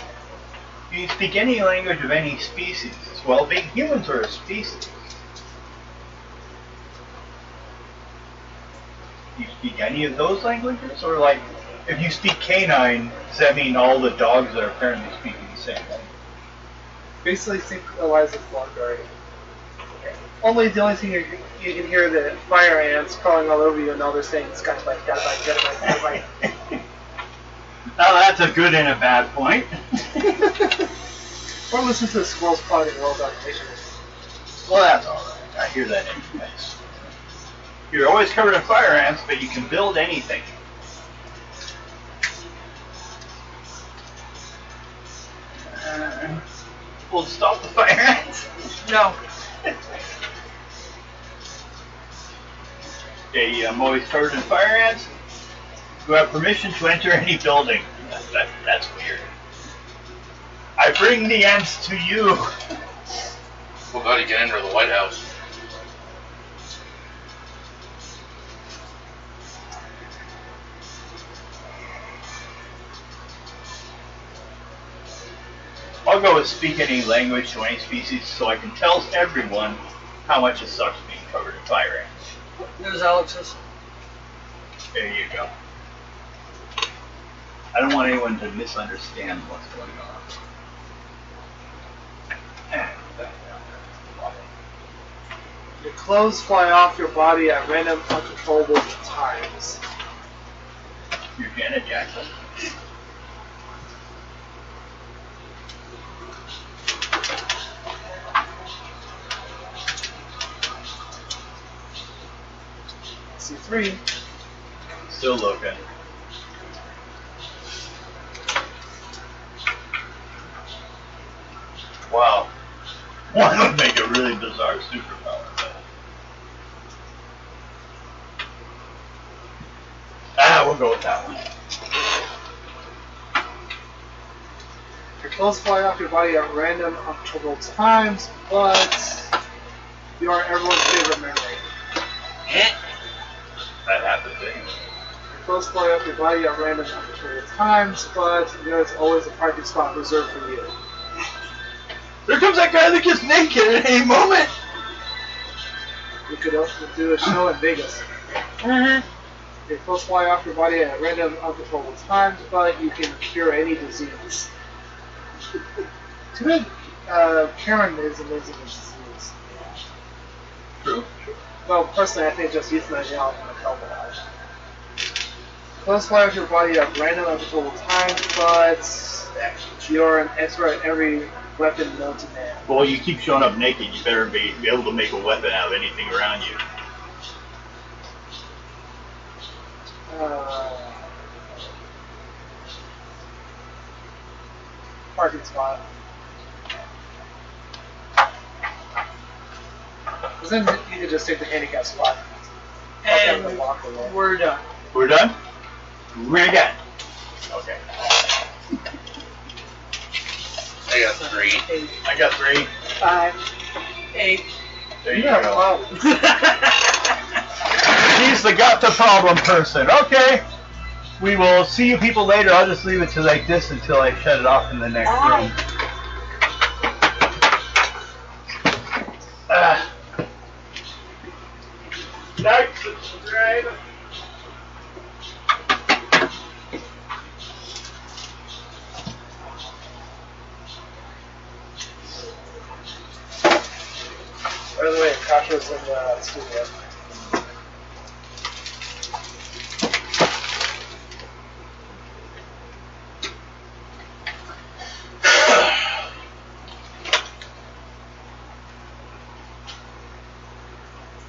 F: You can speak any language of any species. Well, being humans are a species. Do you speak any of those languages? Or like, if you speak canine, does that mean all the dogs are apparently speaking the same language?
A: Basically, sync Eliza's Thornberry. Only the only thing you can hear the fire ants crawling all over you, and all they're saying is "gotta bite, gotta bite, gotta bite, gotta bite."
F: Now that's a good and a bad point.
A: Or listen to the squirrels plotting world domination.
F: Well, that's alright. I hear that anyways. You're always covered in fire ants, but you can build anything. We'll stop the fire ants.
E: No.
F: Okay, I'm always covered in fire ants. You have permission to enter any building. That's weird. I bring the ants to you.
C: Well, God, you can enter the White House.
F: I'll go with speak any language to any species so I can tell everyone how much it sucks being covered in fire ants.
E: There's Alex's.
F: There you go. I don't want anyone to misunderstand what's going on.
A: Your clothes fly off your body at random, uncontrollable times.
F: You're Janet Jackson.
A: C3.
F: Still looking. Wow. One would make a really bizarre superpower. We'll go with that one.
A: Your clothes fly off your body at random, uncontrollable times, but you are everyone's favorite memory.
F: That happens anyway.
A: Your clothes fly off your body at random, uncontrollable times, but there's always a parking spot reserved for you.
F: There comes that guy that gets naked at any moment.
A: You could also do a show in Vegas. Your clothes fly off your body at random, uncontrollable times, but you can cure any disease. To me, Karen is amazing with disease.
F: True.
A: Well, personally, I think just euthanizing out would help a lot. Clothes fly off your body at random, uncontrollable times, but you're an expert at every weapon known to man.
F: Well, you keep showing up naked, you better be able to make a weapon out of anything around you.
A: Parking spot. Because then you could just take the handicap spot.
E: And we're done.
F: We're done? We're done. Okay.
C: I got 3.
E: 8.
F: I got 3.
A: 5.
E: 8.
F: There you
A: Yeah,
F: go.
A: well,
F: He's the got the problem person. Okay. We will see you people later. I'll just leave it to like this until I shut it off in the next room. Like, subscribe.
A: by the way, Kasha's in the studio.